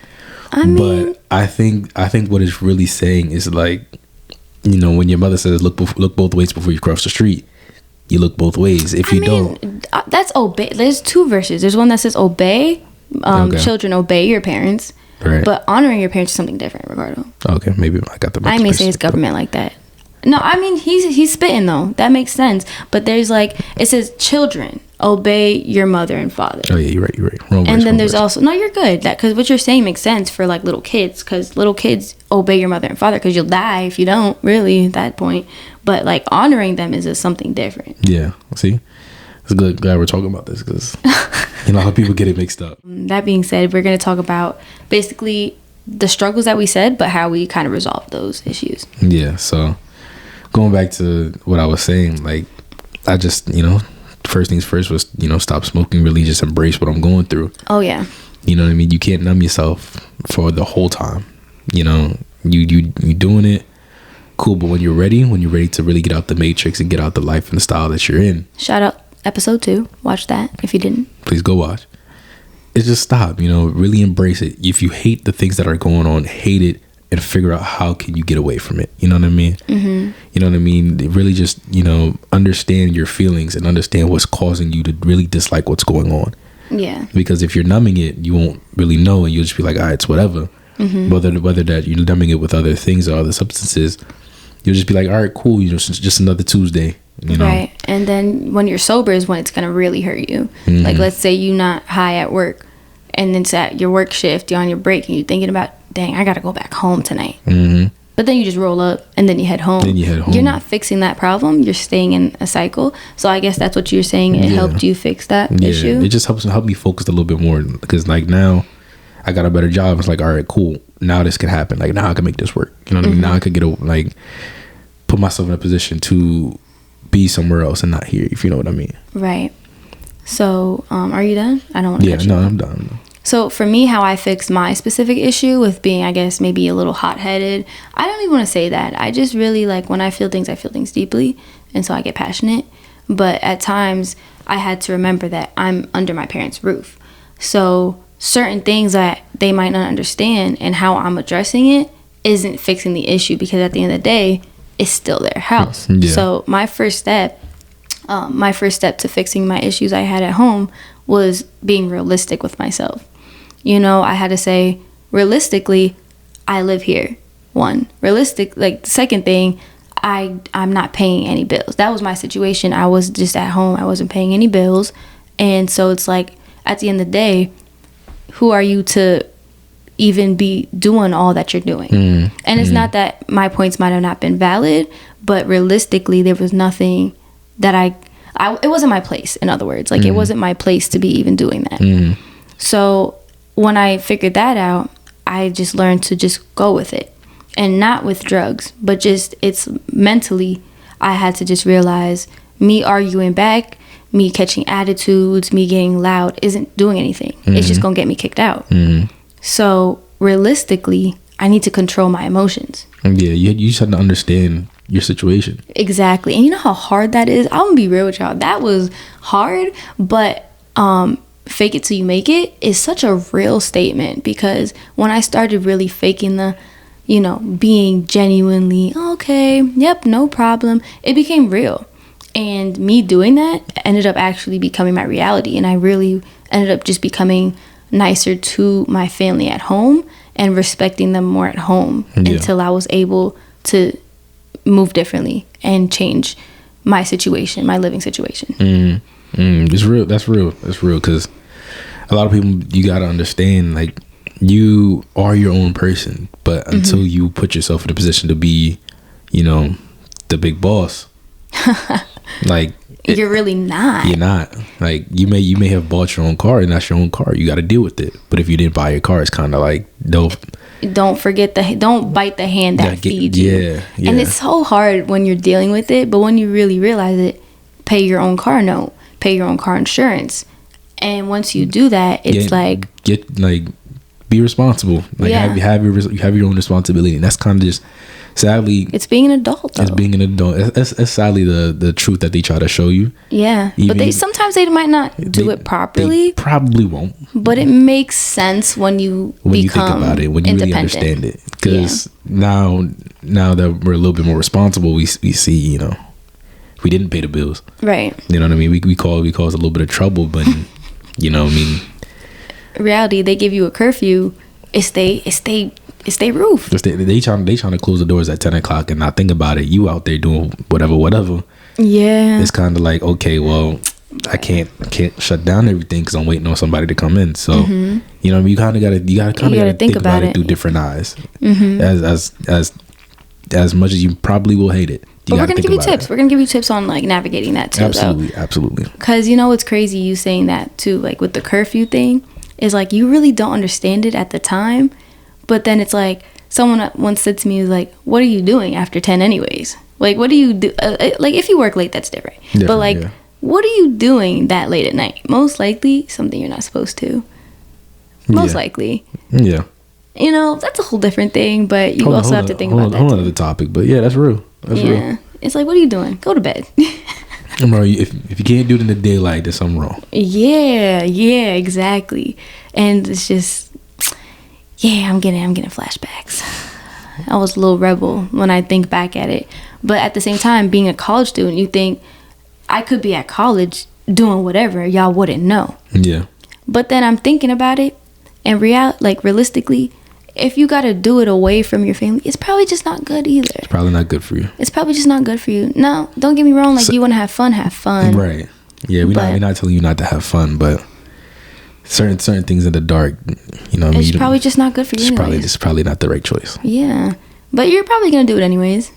[SPEAKER 2] I mean,
[SPEAKER 3] But I think what it's really saying is, like, you know, when your mother says look both ways before you cross the street, you look both ways. If you don't,
[SPEAKER 2] that's obey. There's 2 verses. There's one that says obey,
[SPEAKER 3] Okay.
[SPEAKER 2] children obey your parents.
[SPEAKER 3] Right.
[SPEAKER 2] But honoring your parents is something different, Ricardo.
[SPEAKER 3] okay, maybe I got the.
[SPEAKER 2] I may say it's government like that. No, I mean he's spitting though. That makes sense. But there's like, it says children obey your mother and father.
[SPEAKER 3] Oh yeah, you're right. Wrong
[SPEAKER 2] And
[SPEAKER 3] verse,
[SPEAKER 2] then
[SPEAKER 3] wrong
[SPEAKER 2] there's
[SPEAKER 3] verse.
[SPEAKER 2] also, no, you're good. That, because what you're saying makes sense for like little kids, because little kids obey your mother and father, because you'll die if you don't, really, at that point. But like honoring them is just something different.
[SPEAKER 3] Yeah, see, it's good. Glad we're talking about this, because you know how people get it mixed up.
[SPEAKER 2] That being said, we're going to talk about basically the struggles that we said, but how we kind of resolve those issues.
[SPEAKER 3] Yeah, so going back to what I was saying, like, I just, you know, first things first was, you know, stop smoking, really just embrace what I'm going through.
[SPEAKER 2] Oh yeah.
[SPEAKER 3] You know what I mean? You can't numb yourself for the whole time. You know, you doing it, cool, but when you're ready to really get out the matrix and get out the life and the style that you're in,
[SPEAKER 2] Shout out episode 2. Watch that if you didn't.
[SPEAKER 3] please go watch. It's just stop, you know, really embrace it. If you hate the things that are going on, hate it, and figure out how can you get away from it. You know what I mean? Mm-hmm. You know what I mean? Really just, you know, understand your feelings and understand what's causing you to really dislike what's going on.
[SPEAKER 2] Yeah.
[SPEAKER 3] Because if you're numbing it, you won't really know, and you'll just be like, all right, it's whatever.
[SPEAKER 2] Mm-hmm.
[SPEAKER 3] Whether that you're numbing it with other things or other substances, you'll just be like, all right, cool, you know, it's just another Tuesday. You know?
[SPEAKER 2] Right. And then when you're sober is when it's going to really hurt you. Like, let's say you're not high at work, and it's at your work shift, you're on your break, and you're thinking about, dang, I got to go back home tonight.
[SPEAKER 3] Mm-hmm.
[SPEAKER 2] But then you just roll up and then you head home. You're not fixing that problem. You're staying in a cycle. So I guess that's what you're saying. It helped you fix that issue.
[SPEAKER 3] It just help me focus a little bit more, because like now I got a better job. It's like, all right, cool. Now this can happen. Like now I can make this work. You know what I mean? Now I could put myself in a position to be somewhere else and not here, if you know what I mean.
[SPEAKER 2] Right. So are you done? I don't want to cut you off.
[SPEAKER 3] I'm done.
[SPEAKER 2] So for me, how I fix my specific issue with being, I guess, maybe a little hot-headed, I don't even want to say that. I just really, like, when I feel things deeply, and so I get passionate. But at times, I had to remember that I'm under my parents' roof. So certain things that they might not understand and how I'm addressing it isn't fixing the issue, because at the end of the day, it's still their house.
[SPEAKER 3] Yeah.
[SPEAKER 2] So my first step to fixing my issues I had at home was being realistic with myself. You know, I had to say, realistically, I live here. One, realistic, like, the second thing, I'm not paying any bills. That was my situation. I was just at home. I wasn't paying any bills. And so it's like, at the end of the day, who are you to even be doing all that you're doing? And it's not that my points might have not been valid, but realistically, there was nothing that it wasn't my place, in other words. Like, it wasn't my place to be even doing that. So when I figured that out, I just learned to just go with it. And not with drugs, but just, it's mentally, I had to just realize me arguing back, me catching attitudes, me getting loud isn't doing anything. It's just going to get me kicked out. So realistically, I need to control my emotions.
[SPEAKER 3] Yeah, you just have to understand your situation.
[SPEAKER 2] Exactly. And you know how hard that is? I'm gonna be real with y'all. That was hard, but fake it till you make it is such a real statement, because when I started really faking the, being genuinely, okay, yep, no problem, it became real. And me doing that ended up actually becoming my reality. And I really ended up just becoming nicer to my family at home and respecting them more at home, until I was able to move differently and change my situation, my living situation.
[SPEAKER 3] It's real. That's real. Because a lot of people, you got to understand, like, you are your own person, but until you put yourself in a position to be, the big boss, like,
[SPEAKER 2] you're really not.
[SPEAKER 3] You're not. Like, you may have bought your own car, and that's your own car. You got to deal with it. But if you didn't buy your car, it's kind of like, don't bite the hand that feeds you. Yeah. And it's so hard when you're dealing with it, but when you really realize it, pay your own car note, pay your own car insurance. And once you do that, it's be responsible. Like, have your own responsibility. And that's kind of just, sadly,
[SPEAKER 2] it's being an adult, though.
[SPEAKER 3] It's being an adult. That's sadly the truth that they try to show you.
[SPEAKER 2] Yeah. But sometimes they might not do it properly.
[SPEAKER 3] They probably won't.
[SPEAKER 2] But it makes sense when you
[SPEAKER 3] think about it, when you really understand it. Because now that we're a little bit more responsible, we see, we didn't pay the bills.
[SPEAKER 2] Right.
[SPEAKER 3] You know what I mean? We cause a little bit of trouble, but
[SPEAKER 2] reality, they give you a curfew, it's they roof.
[SPEAKER 3] They trying to close the doors at 10 o'clock and not think about it. You out there doing whatever.
[SPEAKER 2] Yeah.
[SPEAKER 3] It's kind of like, okay, well, I can't shut down everything because I'm waiting on somebody to come in. So, you kind of gotta think about it through different eyes. As much as you probably will hate it.
[SPEAKER 2] But we're gonna give you tips. We're gonna give you tips on, like, navigating that too.
[SPEAKER 3] Absolutely.
[SPEAKER 2] Because it's crazy you saying that too. Like, with the curfew thing, is like, you really don't understand it at the time, but then it's like, someone once said to me, like, what are you doing after 10 anyways? Like, what do you do? Like, if you work late, that's different. But like, what are you doing that late at night? Most likely something you're not supposed to. Most likely.
[SPEAKER 3] Yeah.
[SPEAKER 2] That's a whole different thing, but you also have to think about that.
[SPEAKER 3] Whole other topic, but yeah, that's real. That's real.
[SPEAKER 2] It's like, what are you doing? Go to bed.
[SPEAKER 3] If you can't do it in the daylight, there's something wrong.
[SPEAKER 2] Yeah, exactly. And it's just, I'm getting flashbacks. I was a little rebel when I think back at it. But at the same time, being a college student, you think, I could be at college doing whatever, y'all wouldn't know.
[SPEAKER 3] Yeah.
[SPEAKER 2] But then I'm thinking about it, and realistically, if you got to do it away from your family, it's probably just not good either.
[SPEAKER 3] It's probably not good for you.
[SPEAKER 2] It's probably just not good for you. No, don't get me wrong. Like, you want to have fun.
[SPEAKER 3] Right. Yeah, we're not telling you not to have fun, but certain things in the dark,
[SPEAKER 2] it's probably just not good for you.
[SPEAKER 3] It's probably not the right choice.
[SPEAKER 2] Yeah, but you're probably gonna do it anyways.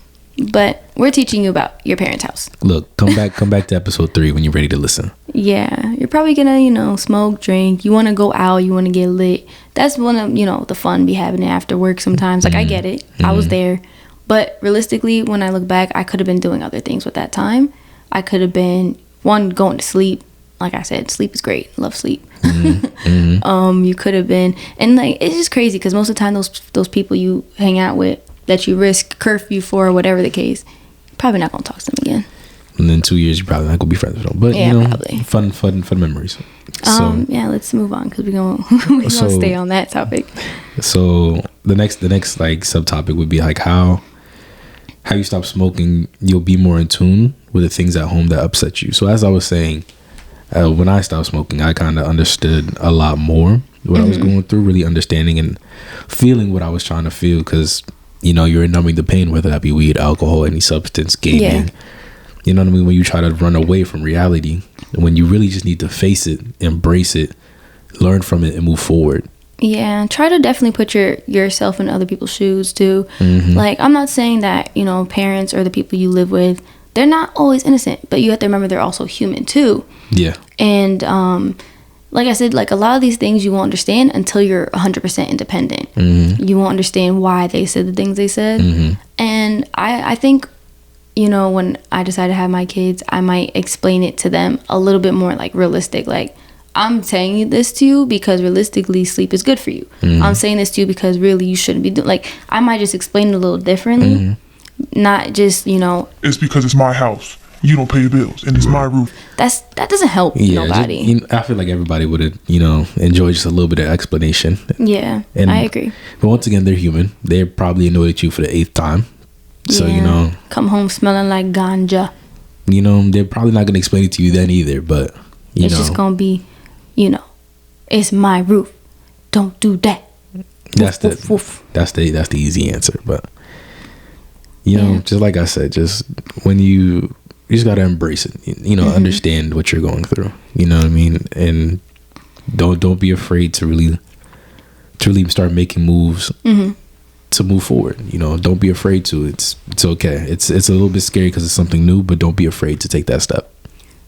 [SPEAKER 2] But we're teaching you about your parents' house.
[SPEAKER 3] Look, come back to episode 3 when you're ready to listen.
[SPEAKER 2] Yeah, you're probably gonna, smoke, drink. You want to go out. You want to get lit. That's one of, the fun be having after work sometimes. Like, I get it. I was there. But realistically, when I look back, I could have been doing other things with that time. I could have been, going to sleep. Like I said, sleep is great. Love sleep. You could have been. And, like, it's just crazy because most of the time those people you hang out with that you risk curfew for or whatever the case, probably not going to talk to them again.
[SPEAKER 3] And in 2 years, you're probably not going to be friends with them. But,
[SPEAKER 2] probably.
[SPEAKER 3] Fun memories. So,
[SPEAKER 2] let's move on because we're going to stay on that topic.
[SPEAKER 3] So, the next like, subtopic would be, like, how you stop smoking, you'll be more in tune with the things at home that upset you. So, as I was saying, when I stopped smoking, I kind of understood a lot more what I was going through, really understanding and feeling what I was trying to feel because, you're numbing the pain, whether that be weed, alcohol, any substance, gaming. Yeah. You know what I mean? When you try to run away from reality, when you really just need to face it, embrace it, learn from it, and move forward.
[SPEAKER 2] Yeah, try to definitely put yourself in other people's shoes too. Like, I'm not saying that, parents or the people you live with, they're not always innocent, but you have to remember they're also human too. Yeah. And like I said, like, a lot of these things you won't understand until you're 100% independent. You won't understand why they said the things they said. And I think, when I decide to have my kids, I might explain it to them a little bit more, like, realistic. Like, I'm saying this to you because realistically sleep is good for you. I'm saying this to you because really you shouldn't be doing, like, I might just explain it a little differently, not just, you know,
[SPEAKER 5] It's because it's my house. You don't pay your bills, and it's my roof.
[SPEAKER 2] that doesn't help nobody.
[SPEAKER 3] Just, you know, I feel like everybody would have, you know, enjoyed just a little bit of explanation.
[SPEAKER 2] Yeah,
[SPEAKER 3] And-
[SPEAKER 2] I agree.
[SPEAKER 3] But once again, they're human. They're probably annoyed at you for the 8th time. So, you
[SPEAKER 2] Yeah.
[SPEAKER 3] know,
[SPEAKER 2] Come home smelling like ganja.
[SPEAKER 3] they're probably not going to explain it to you then either. But, you
[SPEAKER 2] It's
[SPEAKER 3] know,
[SPEAKER 2] just gonna be, you know, it's my roof. Don't do that.
[SPEAKER 3] that's the
[SPEAKER 2] Woof, woof.
[SPEAKER 3] that's the easy answer. But, you know,
[SPEAKER 2] Yeah.
[SPEAKER 3] just like I said, just when you just got to embrace it, you know, understand what you're going through. You know what I mean? And don't be afraid to really start making moves to move forward. You know, don't be afraid to. It's okay. It's a little bit scary because it's something new, but don't be afraid to take that step.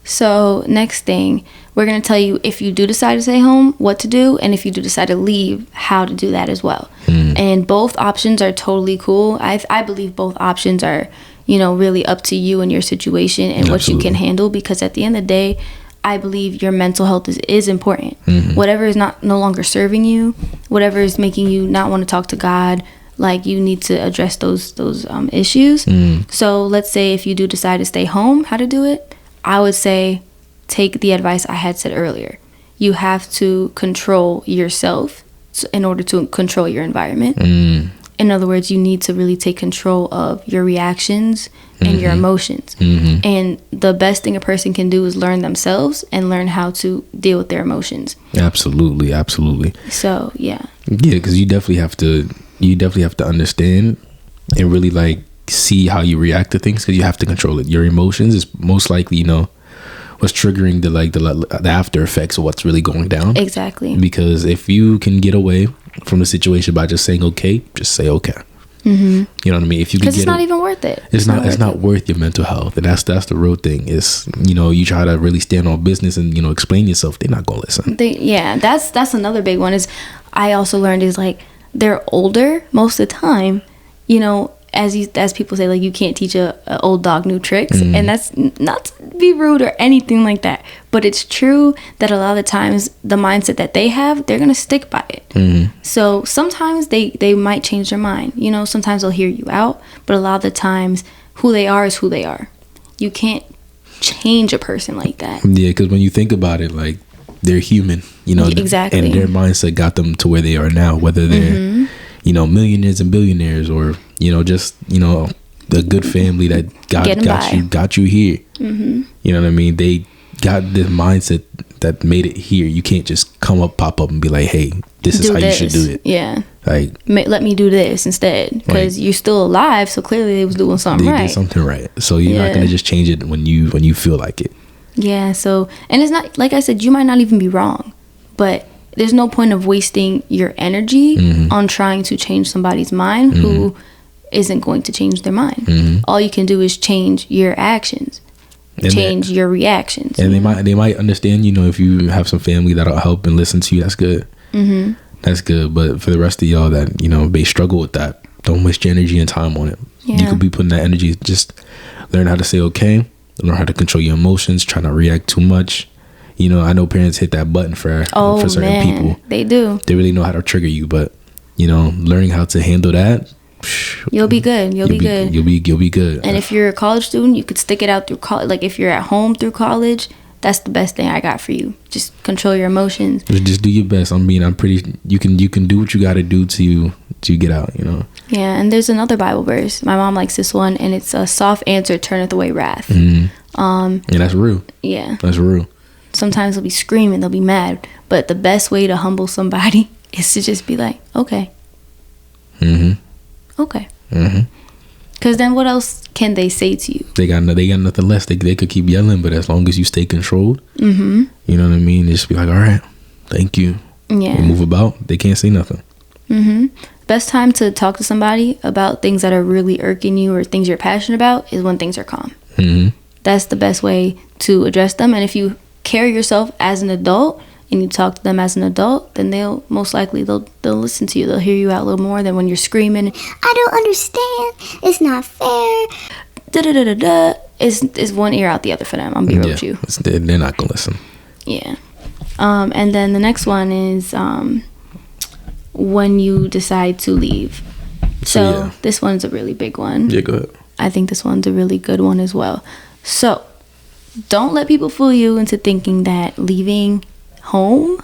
[SPEAKER 2] So next thing, we're gonna tell you if you do decide to stay home, what to do, and if you do decide to leave, how to do that as well. And both options are totally cool. I believe both options are, you know, really up to you and your situation and what you can
[SPEAKER 3] Absolutely.
[SPEAKER 2] handle, because at the end of the day, I believe your mental health is important. Whatever is no longer serving you, whatever is making you not want to talk to God, like, you need to address those issues. So let's say if you do decide to stay home, how to do it? I would say take the advice I had said earlier. You have to control yourself in order to control your environment. In other words, you need to really take control of your reactions and your emotions. And the best thing a person can do is learn themselves and learn how to deal with their emotions.
[SPEAKER 3] Absolutely, absolutely.
[SPEAKER 2] So, yeah.
[SPEAKER 3] Yeah, because you definitely have to understand and really like see how you react to things, because you have to control it. Your emotions is most likely, you know, what's triggering the after effects of what's really going down.
[SPEAKER 2] Exactly.
[SPEAKER 3] Because if you can get away from the situation by just saying okay, just say okay. You know what I mean? If you can
[SPEAKER 2] Because
[SPEAKER 3] get
[SPEAKER 2] it's not even worth it.
[SPEAKER 3] it's not worth your mental health, and that's the real thing. Is, you know, you try to really stand on business and, you know, explain yourself, they're not gonna listen.
[SPEAKER 2] That's another big one. Is I also learned is like they're older most of the time. You know, as people say, like, you can't teach a old dog new tricks, and that's not to be rude or anything like that. But it's true that a lot of the times the mindset that they have, they're gonna stick by it. So sometimes they might change their mind. You know, sometimes they'll hear you out, but a lot of the times who they are is who they are. You can't change a person like that.
[SPEAKER 3] Yeah, because when you think about it, like, they're human, you know.
[SPEAKER 2] Exactly.
[SPEAKER 3] And their mindset got them to where they are now, whether they're, you know, millionaires and billionaires, or, you know, just, you know, a good family that
[SPEAKER 2] Getting by.
[SPEAKER 3] got you here. You know what I mean? They got this mindset that made it here. You can't just pop up and be like, hey, this is
[SPEAKER 2] Do
[SPEAKER 3] how
[SPEAKER 2] this.
[SPEAKER 3] you should do it.
[SPEAKER 2] Yeah.
[SPEAKER 3] Like,
[SPEAKER 2] Let me do this instead, because you're still alive, so clearly they was doing something
[SPEAKER 3] they
[SPEAKER 2] right.
[SPEAKER 3] did something right. So you're not
[SPEAKER 2] Yeah.
[SPEAKER 3] gonna just change it when you feel like it.
[SPEAKER 2] Yeah, so, and it's not, like I said, you might not even be wrong, but there's no point of wasting your energy on trying to change somebody's mind who isn't going to change their mind. All you can do is change your actions,
[SPEAKER 3] And
[SPEAKER 2] change your reactions.
[SPEAKER 3] And they might understand, you know, if you have some family that'll help and listen to you, that's good. That's good. But for the rest of y'all that, you know, may struggle with that, don't waste your energy and time on it. You
[SPEAKER 2] Yeah.
[SPEAKER 3] could be putting that energy, just learn how to say okay, learn how to control your emotions, try not to react too much. You know, I know parents hit that button for certain
[SPEAKER 2] man,
[SPEAKER 3] people.
[SPEAKER 2] they do.
[SPEAKER 3] They really know how to trigger you, but, you know, learning how to handle that,
[SPEAKER 2] You'll be good. You'll be good.
[SPEAKER 3] You'll be good.
[SPEAKER 2] And if you're a college student, you could stick it out through college. Like, if you're at home through college, that's the best thing I got for you. Just control your emotions.
[SPEAKER 3] Just do your best. I mean, I'm pretty. You can do what you got to do to get out. You know.
[SPEAKER 2] Yeah, and there's another Bible verse. My mom likes this one, and it's a soft answer turneth away wrath.
[SPEAKER 3] And that's real.
[SPEAKER 2] Yeah.
[SPEAKER 3] That's real.
[SPEAKER 2] Sometimes they'll be screaming, they'll be mad, but the best way to humble somebody is to just be like, okay. Okay. Because then what else can they say to you?
[SPEAKER 3] They got nothing less. They could keep yelling, but as long as you stay controlled, you know what I mean. Just be like, all right, thank you.
[SPEAKER 2] Yeah.
[SPEAKER 3] And move about. They can't say nothing.
[SPEAKER 2] Best time to talk to somebody about things that are really irking you or things you're passionate about is when things are calm. That's the best way to address them. And if you carry yourself as an adult and you talk to them as an adult, then they'll most likely they'll listen to you. They'll hear you out a little more than when you're screaming,
[SPEAKER 6] I don't understand. It's not fair.
[SPEAKER 2] da da da da da. Is one ear out the other for them. I'm be real with you.
[SPEAKER 3] They're not gonna listen.
[SPEAKER 2] Yeah. And then the next one is when you decide to leave. So this one's a really big one.
[SPEAKER 3] Yeah, go ahead.
[SPEAKER 2] I think this one's a really good one as well. So don't let people fool you into thinking that leaving home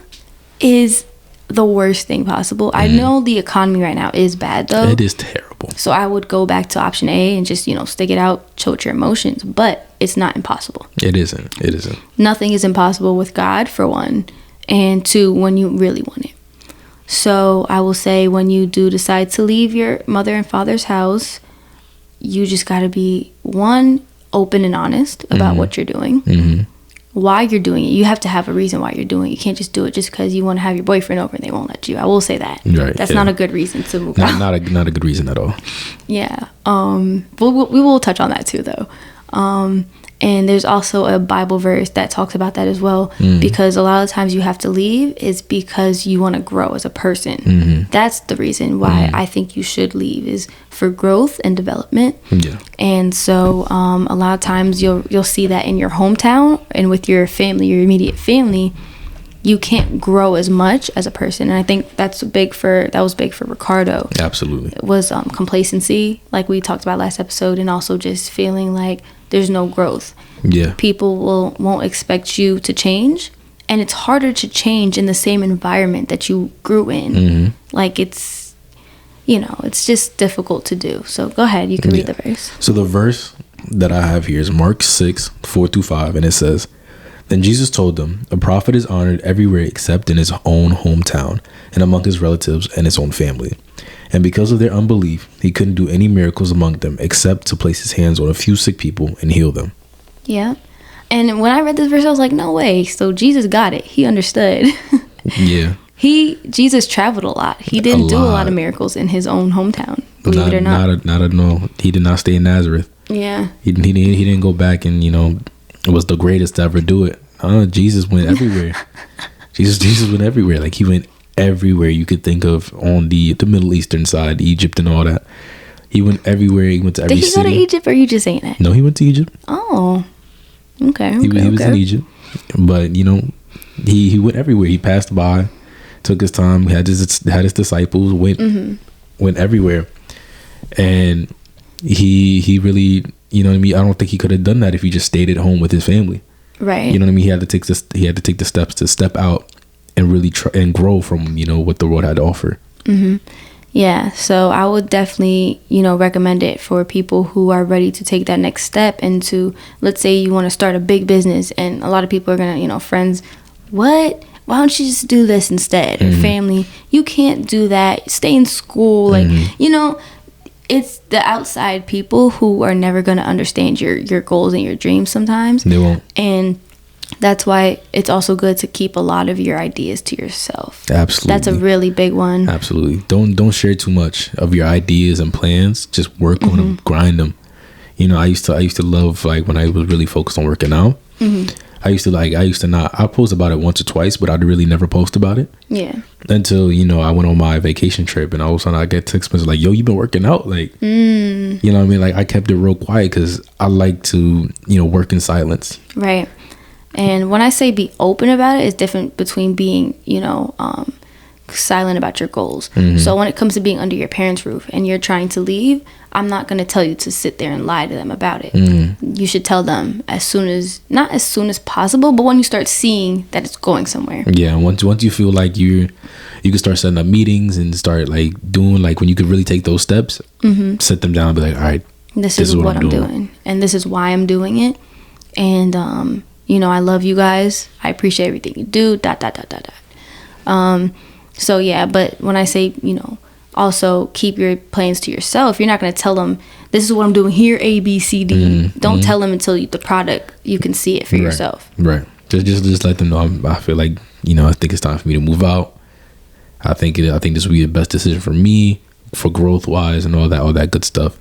[SPEAKER 2] is the worst thing possible. I know the economy right now is bad though.
[SPEAKER 3] It is terrible.
[SPEAKER 2] So I would go back to option A and just, stick it out, chill with your emotions. But it's not impossible.
[SPEAKER 3] It isn't. It isn't.
[SPEAKER 2] Nothing is impossible with God, for one. And two, when you really want it. So I will say when you do decide to leave your mother and father's house, you just got to be, one, open and honest about what you're doing. Why you're doing it. You have to have a reason why you're doing it. You can't just do it just because you want to have your boyfriend over and they won't let you. I will say that.
[SPEAKER 3] Right.
[SPEAKER 2] That's not a good reason to move out.
[SPEAKER 3] Not a good reason at all.
[SPEAKER 2] Yeah. We will touch on that too, though. And there's also a Bible verse that talks about that as well, because a lot of times you have to leave is because you want to grow as a person. That's the reason why I think you should leave, is for growth and development.
[SPEAKER 3] Yeah.
[SPEAKER 2] And so a lot of times you'll see that in your hometown and with your family, your immediate family, you can't grow as much as a person. And I think that was big for Ricardo.
[SPEAKER 3] Absolutely.
[SPEAKER 2] It was complacency, like we talked about last episode, and also just feeling like there's no growth.
[SPEAKER 3] Yeah.
[SPEAKER 2] People won't expect you to change, and it's harder to change in the same environment that you grew in. Like it's just difficult to do. So go ahead, you can read the verse.
[SPEAKER 3] So the verse that I have here is Mark 6:4-5, and it says, "Then Jesus told them, a prophet is honored everywhere except in his own hometown and among his relatives and his own family. And because of their unbelief, he couldn't do any miracles among them except to place his hands on a few sick people and heal them."
[SPEAKER 2] Yeah. And when I read this verse, I was like, no way. So Jesus got it. He understood.
[SPEAKER 3] Yeah.
[SPEAKER 2] Jesus traveled a lot. He didn't do a lot of miracles in his own hometown, believe it or not.
[SPEAKER 3] No. He did not stay in Nazareth.
[SPEAKER 2] Yeah.
[SPEAKER 3] He didn't go back and, was the greatest to ever do it. Jesus went everywhere. Jesus went everywhere. Like, he went everywhere you could think of on the Middle Eastern side, Egypt and all that. He went everywhere. He went to every city.
[SPEAKER 2] Did he go to Egypt, or are you just saying that?
[SPEAKER 3] No, he went to Egypt.
[SPEAKER 2] Oh, okay.
[SPEAKER 3] He was in Egypt, but he went everywhere. He passed by, took his time, had his disciples, went everywhere, and he really, I don't think he could have done that if he just stayed at home with his family.
[SPEAKER 2] Right.
[SPEAKER 3] You know what I mean? He had to take the steps to step out and really try and grow from what the world had to offer.
[SPEAKER 2] Yeah, so I would definitely recommend it for people who are ready to take that next step into, let's say you want to start a big business, and a lot of people are gonna friends, what, why don't you just do this instead? Or family, you can't do that, stay in school. Like it's the outside people who are never going to understand your goals and your dreams sometimes.
[SPEAKER 3] They won't.
[SPEAKER 2] And that's why it's also good to keep a lot of your ideas to yourself.
[SPEAKER 3] Absolutely.
[SPEAKER 2] That's a really big one.
[SPEAKER 3] Absolutely. Don't share too much of your ideas and plans. Just work on them, grind them. I used to love, like, when I was really focused on working out. I used to not, I post about it once or twice, but I'd really never post about it.
[SPEAKER 2] Yeah.
[SPEAKER 3] Until, I went on my vacation trip, and all of a sudden I get text messages like, yo, you been working out? Like, you know what I mean? Like, I kept it real quiet because I like to, work in silence.
[SPEAKER 2] Right. And when I say be open about it, it's different between being, silent about your goals. So when it comes to being under your parents' roof and you're trying to leave, I'm not going to tell you to sit there and lie to them about it. You should tell them not as soon as possible, but when you start seeing that it's going somewhere.
[SPEAKER 3] Yeah, once you feel like you can start setting up meetings and start, like, doing, like, when you could really take those steps, sit them down and be like, all right,
[SPEAKER 2] this is what I'm doing, and this is why I'm doing it. And I love you guys. I appreciate everything you do. ... So yeah, but when I say, also keep your plans to yourself, you're not going to tell them, this is what I'm doing here, A, B, C, D. Don't tell them until the product, you can see it for yourself.
[SPEAKER 3] Right. Just let them know. I feel like, I think it's time for me to move out. I think this will be the best decision for me, for growth wise and all that good stuff.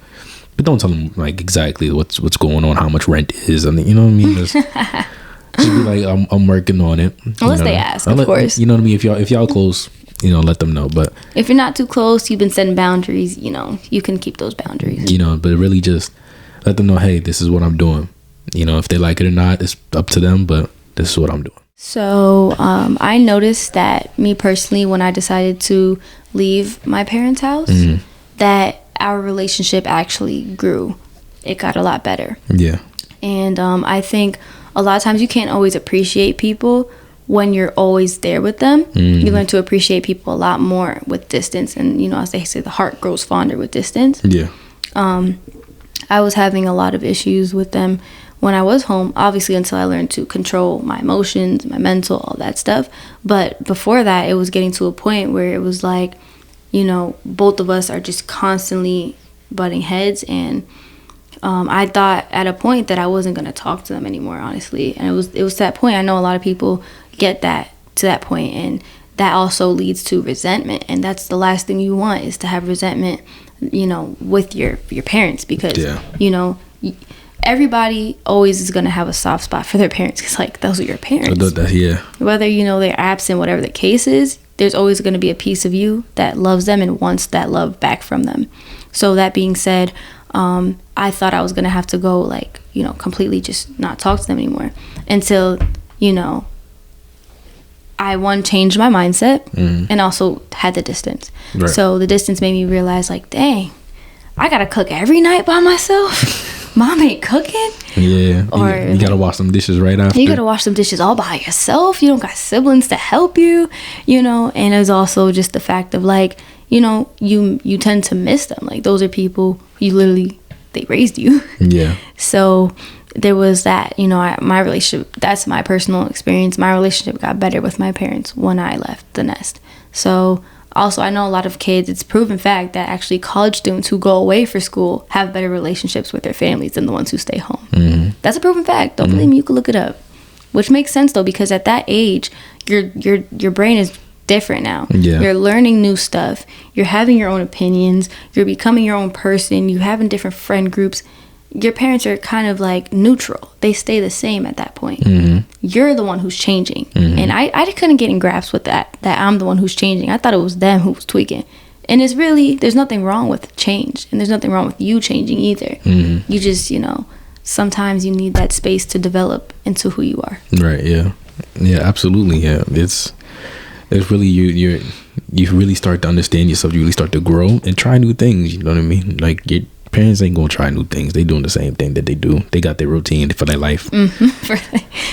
[SPEAKER 3] But don't tell them, like, exactly what's going on, how much rent is. I mean, you know what I mean? Just be like, I'm working on it.
[SPEAKER 2] Unless they ask, of course.
[SPEAKER 3] You know what I mean? If y'all close, let them know. But
[SPEAKER 2] if you're not too close, you've been setting boundaries, you can keep those boundaries.
[SPEAKER 3] But really just let them know, hey, this is what I'm doing. If they like it or not, it's up to them, but this is what I'm doing.
[SPEAKER 2] So I noticed that me personally, when I decided to leave my parents' house, that our relationship actually grew. It got a lot better.
[SPEAKER 3] Yeah.
[SPEAKER 2] And I think a lot of times you can't always appreciate people when you're always there with them. You're going to appreciate people a lot more with distance. And, you know, as they say, the heart grows fonder with distance.
[SPEAKER 3] Yeah.
[SPEAKER 2] I was having a lot of issues with them when I was home, obviously, until I learned to control my emotions, my mental, all that stuff. But before that, it was getting to a point where it was like, you know, both of us are just constantly butting heads. And I thought at a point that I wasn't going to talk to them anymore, honestly. And it was to that point. I know a lot of people get that to that point, and that also leads to resentment. And that's the last thing you want, is to have resentment, you know, with your parents, because, you know, everybody always is going to have a soft spot for their parents, because, like, those are your parents.
[SPEAKER 3] Yeah.
[SPEAKER 2] Whether, you know, they're absent, whatever the case is, there's always going to be a piece of you that loves them and wants that love back from them. So that being said, I thought I was going to have to go, like, you know, completely just not talk to them anymore until, you know, I changed my mindset and also had the distance. Right. So the distance made me realize, like, dang, I got to cook every night by myself. Mom ain't cooking.
[SPEAKER 3] Yeah.
[SPEAKER 2] Or
[SPEAKER 3] you got to wash some dishes right after.
[SPEAKER 2] You got to wash some dishes all by yourself. You don't got siblings to help you, you know. And it was also just the fact of, like, you know, you tend to miss them. Like, those are people they raised you. Yeah. So there was that, you know, my relationship, that's my personal experience. My relationship got better with my parents when I left the nest. So also, I know a lot of kids, it's proven fact that actually college students who go away for school have better relationships with their families than the ones who stay home. That's a proven fact. Don't believe me, you can look it up. Which makes sense, though, because at that age, your brain is different now. Yeah. You're learning new stuff. You're having your own opinions. You're becoming your own person. You having different friend groups. Your parents are kind of like neutral. They stay the same at that point. You're the one who's changing. And I couldn't get in grasp with that I'm the one who's changing. I thought it was them who was tweaking. And it's really, there's nothing wrong with change. And there's nothing wrong with you changing either. You just, you know, sometimes you need that space to develop into who you are. Right, yeah.
[SPEAKER 3] Yeah, absolutely, yeah. It's really, you really start to understand yourself. You really start to grow and try new things, you know what I mean? Like, your parents ain't gonna try new things. They doing the same thing that they do. They got their routine for their life.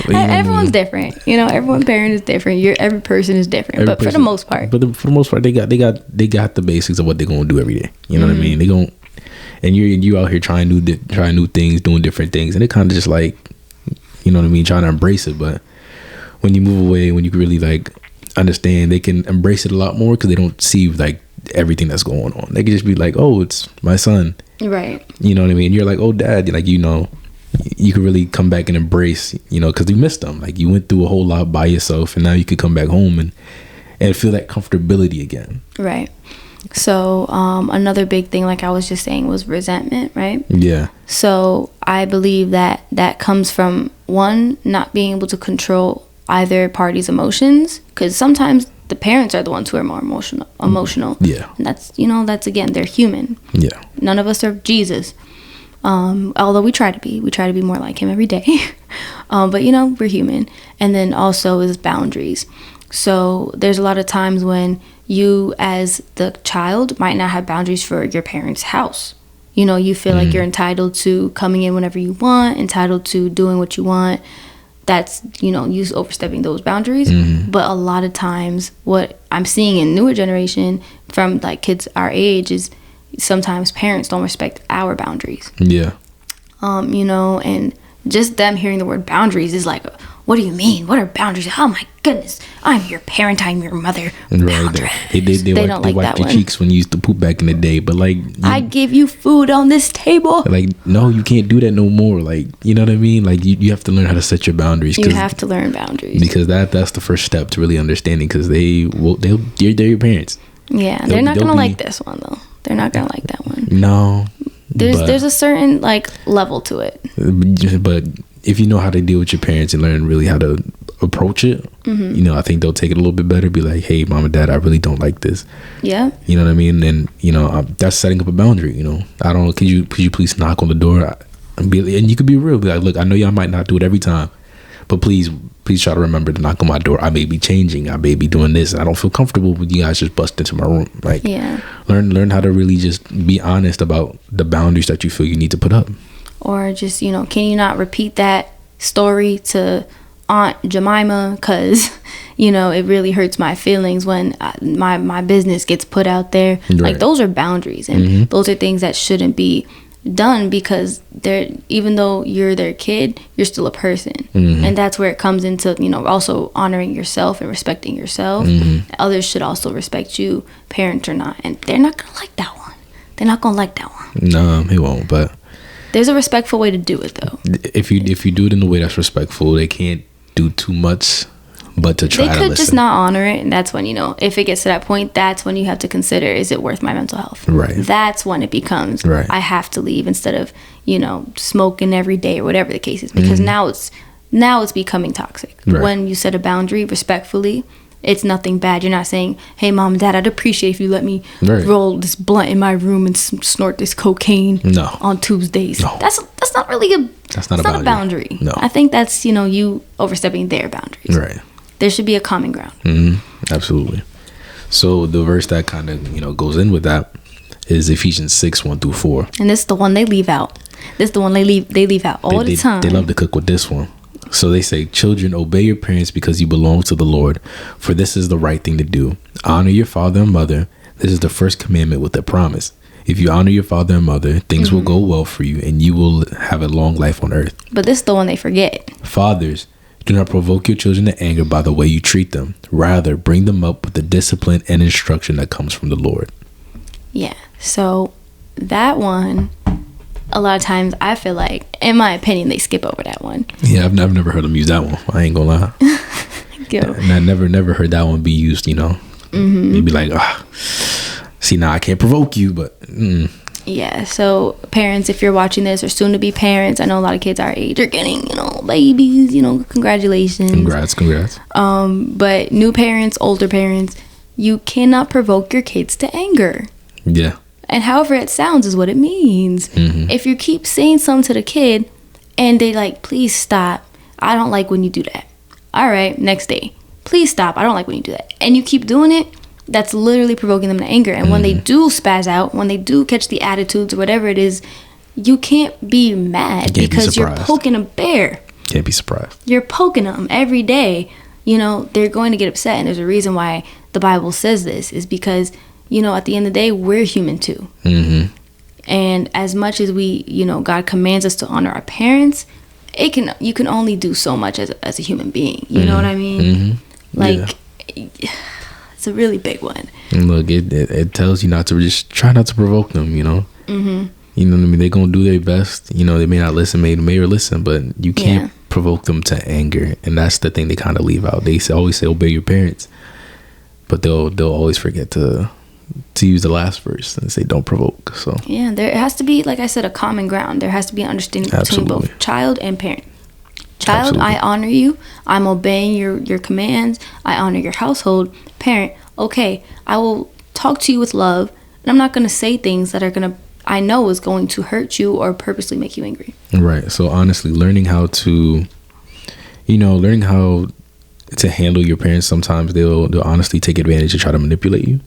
[SPEAKER 2] Everyone's different, you know. Every parent is different. Every person is different. For the most part, for the most part, they got the basics of what they're gonna do every day. You know what I mean? They gon' and you out here trying new things, doing different things, and it kind of just like, you know what I mean, trying to embrace it. But when you move away, when you really like understand, they can embrace it a lot more because they don't see like everything that's going on. They can just be like, oh, it's my son. Right. You know what I mean? You're like, oh, dad, like, you know, you could really come back and embrace, you know, because you missed them. Like, you went through a whole lot by yourself, and now you could come back home and feel that comfortability again. Right. So another big thing, like I was just saying, was resentment, right? Yeah. So I believe that comes from, one, not being able to control either party's emotions, because sometimes the parents are the ones who are more emotional. Yeah. And that's, you know, that's, again, they're human. Yeah. None of us are Jesus. Although we try to be more like him every day. But, you know, we're human. And then also is boundaries. So there's a lot of times when you as the child might not have boundaries for your parents' house. You know, you feel like you're entitled to coming in whenever you want, entitled to doing what you want. That's, you know, you overstepping those boundaries. But a lot of times what I'm seeing in newer generation from like kids our age is sometimes parents don't respect our boundaries. Yeah. You know, and just them hearing the word boundaries is like, what do you mean? What are boundaries? Oh my goodness, I'm your parent, I'm your mother. Boundaries. They don't like that one. Your cheeks when you used to poop back in the day, but like, I give you food on this table. Like, no, you can't do that no more. Like, you know what I mean? Like, you have to learn how to set your boundaries. You have to learn boundaries because that's the first step to really understanding. Because they're your parents. Yeah, they're not gonna like this one though. They're not gonna like that one. No. There's a certain like level to it. But if you know how to deal with your parents and learn really how to approach it, you know, I think they'll take it a little bit better. Be like, hey, mom and dad, I really don't like this. Yeah. You know what I mean? And, you know, that's setting up a boundary, you know. I don't know, could you please knock on the door? And you could be real. Be like, look, I know y'all might not do it every time, but please,
[SPEAKER 3] please try to remember to knock on my door. I may be changing. I may be doing this. I don't feel comfortable with you guys just bust into my room. Like, learn how to really just be honest about the boundaries that you feel you need to put up.
[SPEAKER 2] Or just, can you not repeat that story to Aunt Jemima? Because, it really hurts my feelings when my business gets put out there.
[SPEAKER 3] Right.
[SPEAKER 2] Like, those are boundaries. And those are things that shouldn't be done, because even though you're their kid, you're still a person. And that's where it comes into also honoring yourself and respecting yourself. Others should also respect you, parent or not, and they're not gonna like that one.
[SPEAKER 3] No, he won't. But
[SPEAKER 2] there's a respectful way to do it, though.
[SPEAKER 3] If you do it in a way that's respectful, they can't do too much but to try to listen.
[SPEAKER 2] They could just not honor it, and that's when, if it gets to that point, that's when you have to consider, is it worth my mental health?
[SPEAKER 3] Right.
[SPEAKER 2] That's when it becomes, I have to leave, instead of, smoking every day or whatever the case is, because now it's becoming toxic.
[SPEAKER 3] Right.
[SPEAKER 2] When you set a boundary respectfully, it's nothing bad. You're not saying, hey, mom and dad, I'd appreciate if you let me roll this blunt in my room and snort this cocaine on Tuesdays. No. That's not really that's not a boundary.
[SPEAKER 3] No.
[SPEAKER 2] I think that's, you overstepping their boundaries.
[SPEAKER 3] Right.
[SPEAKER 2] There should be a common ground.
[SPEAKER 3] Absolutely. So the verse that kind of goes in with that is Ephesians 6:1-4.
[SPEAKER 2] And this is the one they leave out. This is the one they leave out all the time.
[SPEAKER 3] They love to cook with this one. So they say, children, obey your parents because you belong to the Lord, for this is the right thing to do. Honor your father and mother. This is the first commandment with a promise. If you honor your father and mother, things will go well for you and you will have a long life on earth.
[SPEAKER 2] But this is the one they forget.
[SPEAKER 3] Fathers, do not provoke your children to anger by the way you treat them. Rather, bring them up with the discipline and instruction that comes from the Lord.
[SPEAKER 2] Yeah. So that one, a lot of times I feel like, in my opinion, they skip over that one.
[SPEAKER 3] Yeah, I've never heard them use that one. I ain't gonna lie. And I never heard that one be used, They'd be like, see, now I can't provoke you, but...
[SPEAKER 2] Yeah, so parents, if you're watching this, or soon to be parents, I know a lot of kids our age are getting, babies, congratulations.
[SPEAKER 3] Congrats.
[SPEAKER 2] But new parents, older parents, you cannot provoke your kids to anger.
[SPEAKER 3] Yeah.
[SPEAKER 2] And however it sounds is what it means. If you keep saying something to the kid and they like, please stop, I don't like when you do that. All right, next day, please stop, I don't like when you do that. And you keep doing it, that's literally provoking them to anger. And when they do spaz out, when they do catch the attitudes or whatever it is, you can't be mad because you're poking a bear.
[SPEAKER 3] Can't be surprised.
[SPEAKER 2] You're poking them every day. They're going to get upset. And there's a reason why the Bible says this, is because, at the end of the day, we're human too. And as much as we, God commands us to honor our parents, you can only do so much as a human being. You know what I mean? It's a really big one.
[SPEAKER 3] And look, it tells you not to just try not to provoke them, You know what I mean? They're going to do their best. They may not listen, may listen, but you can't provoke them to anger. And that's the thing they kind of leave out. They always say, obey your parents. But they'll always forget to use the last verse and say, don't provoke. So
[SPEAKER 2] yeah, there has to be, like I said, a common ground. There has to be an understanding between both child and parent. Child, I honor you. I'm obeying your commands. I honor your household. Parent, okay, I will talk to you with love, and I'm not going to say things that I know is going to hurt you or purposely make you angry.
[SPEAKER 3] Right. So honestly, learning how to handle your parents, sometimes they'll honestly take advantage to try to manipulate you.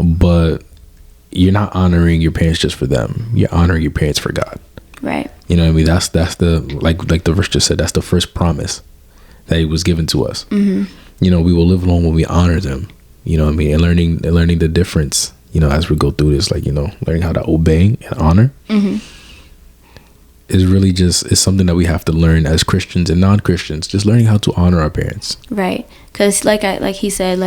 [SPEAKER 3] But you're not honoring your parents just for them. You're honoring your parents for God.
[SPEAKER 2] Right.
[SPEAKER 3] You know what I mean? That's the like the verse just said, that's the first promise that he was given to us. We will live long when we honor them. You know what I mean? And learning the difference, as we go through this, learning how to obey and honor is really it's something that we have to learn as Christians and non-Christians, just learning how to honor our parents.
[SPEAKER 2] Right. Because like he said,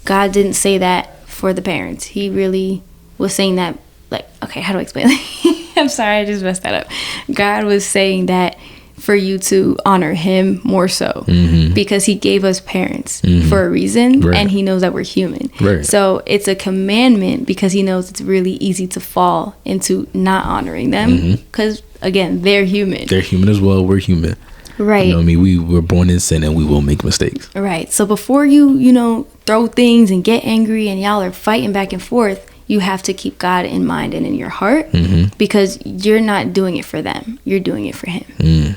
[SPEAKER 2] God didn't say that for the parents. He really was saying that, okay, how do I explain that? I'm sorry, I just messed that up. God was saying that for you to honor him more so, because he gave us parents for a reason, and he knows that we're human. Right. So it's a commandment because he knows it's really easy to fall into not honoring them, because again, they're human. They're
[SPEAKER 3] human as well. We're human.
[SPEAKER 2] Right.
[SPEAKER 3] You know what I mean? We were born in sin and we will make mistakes.
[SPEAKER 2] Right. So before you throw things and get angry and y'all are fighting back and forth, you have to keep God in mind and in your heart, because you're not doing it for them. You're doing it for him.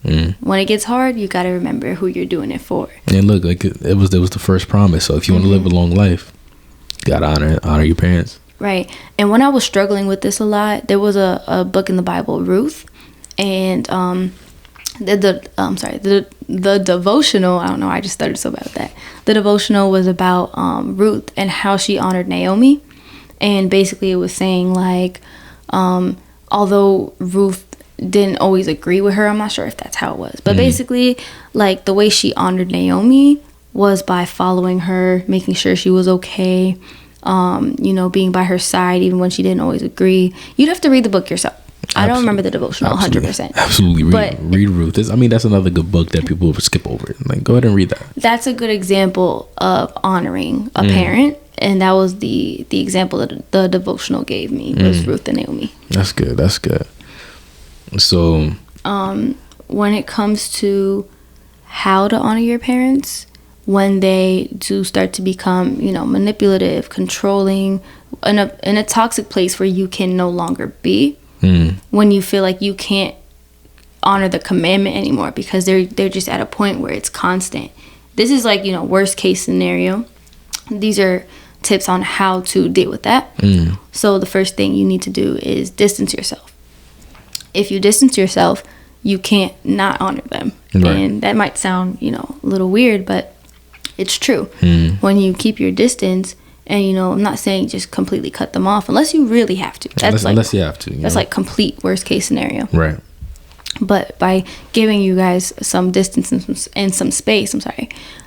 [SPEAKER 2] When it gets hard, you got to remember who you're doing it for.
[SPEAKER 3] And look, like it was the first promise. So if you want to live a long life, you gotta honor your parents.
[SPEAKER 2] Right. And when I was struggling with this a lot, there was a book in the Bible, Ruth, and the devotional, I don't know, I just started so bad with that. The devotional was about Ruth and how she honored Naomi. And basically it was saying like, although Ruth didn't always agree with her, I'm not sure if that's how it was, but basically like the way she honored Naomi was by following her, making sure she was okay, being by her side even when she didn't always agree. You'd have to read the book yourself. I don't remember the devotional 100%.
[SPEAKER 3] Absolutely. Read Ruth. That's another good book that people would skip over. Like, go ahead and read that. That's
[SPEAKER 2] a good example of honoring a parent. And that was the example that the devotional gave me was Ruth and Naomi.
[SPEAKER 3] That's good. So,
[SPEAKER 2] when it comes to how to honor your parents, when they do start to become, manipulative, controlling, in a toxic place where you can no longer be, when you feel like you can't honor the commandment anymore because they're just at a point where it's constant. This is like, worst case scenario. These are tips on how to deal with that. So the first thing you need to do is distance yourself. If you distance yourself, you can't not honor them. Right. And that might sound, a little weird, but it's true. When you keep your distance, and, I'm not saying just completely cut them off unless you really have to.
[SPEAKER 3] Unless you have to.
[SPEAKER 2] That's like complete worst case scenario.
[SPEAKER 3] Right.
[SPEAKER 2] But by giving you guys some distance and some space,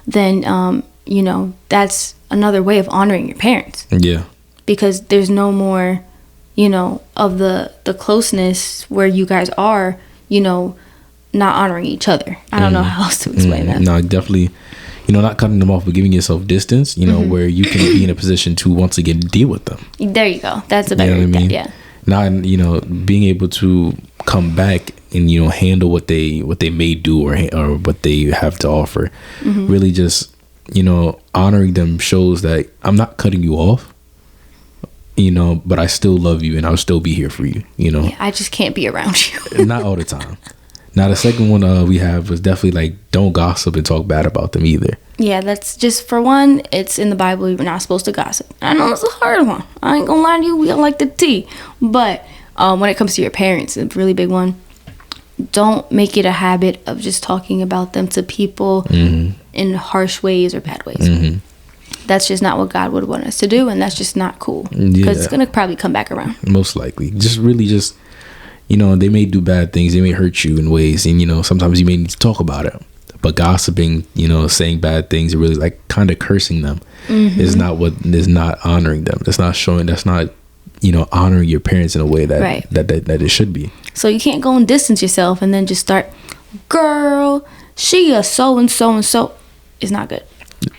[SPEAKER 2] then, that's another way of honoring your parents.
[SPEAKER 3] Yeah.
[SPEAKER 2] Because there's no more, of the closeness where you guys are, not honoring each other. I don't know how else to explain that.
[SPEAKER 3] No, definitely. Not cutting them off, but giving yourself distance, where you can be in a position to once again deal with them.
[SPEAKER 2] There you go. That's a better yeah.
[SPEAKER 3] Not, being able to come back and, handle what they may do or what they have to offer. Really just, honoring them shows that I'm not cutting you off, but I still love you and I'll still be here for you,
[SPEAKER 2] Yeah, I just can't be around you.
[SPEAKER 3] Not all the time. Now, the second one we have was definitely like, don't gossip and talk bad about them either.
[SPEAKER 2] Yeah, that's just, for one, it's in the Bible, you're not supposed to gossip. I know it's a hard one. I ain't gonna lie to you, we all like the tea. But when it comes to your parents, a really big one, don't make it a habit of just talking about them to people in harsh ways or bad ways. That's just not what God would want us to do, and that's just not cool. Because it's gonna probably come back around.
[SPEAKER 3] Most likely. Just they may do bad things. They may hurt you in ways. And, sometimes you may need to talk about it. But gossiping, saying bad things, really like kind of cursing them is not honoring them. That's not showing, that's not, honoring your parents in a way that, that it should be.
[SPEAKER 2] So you can't go and distance yourself and then just start, girl, she a so-and-so and so. It's not good.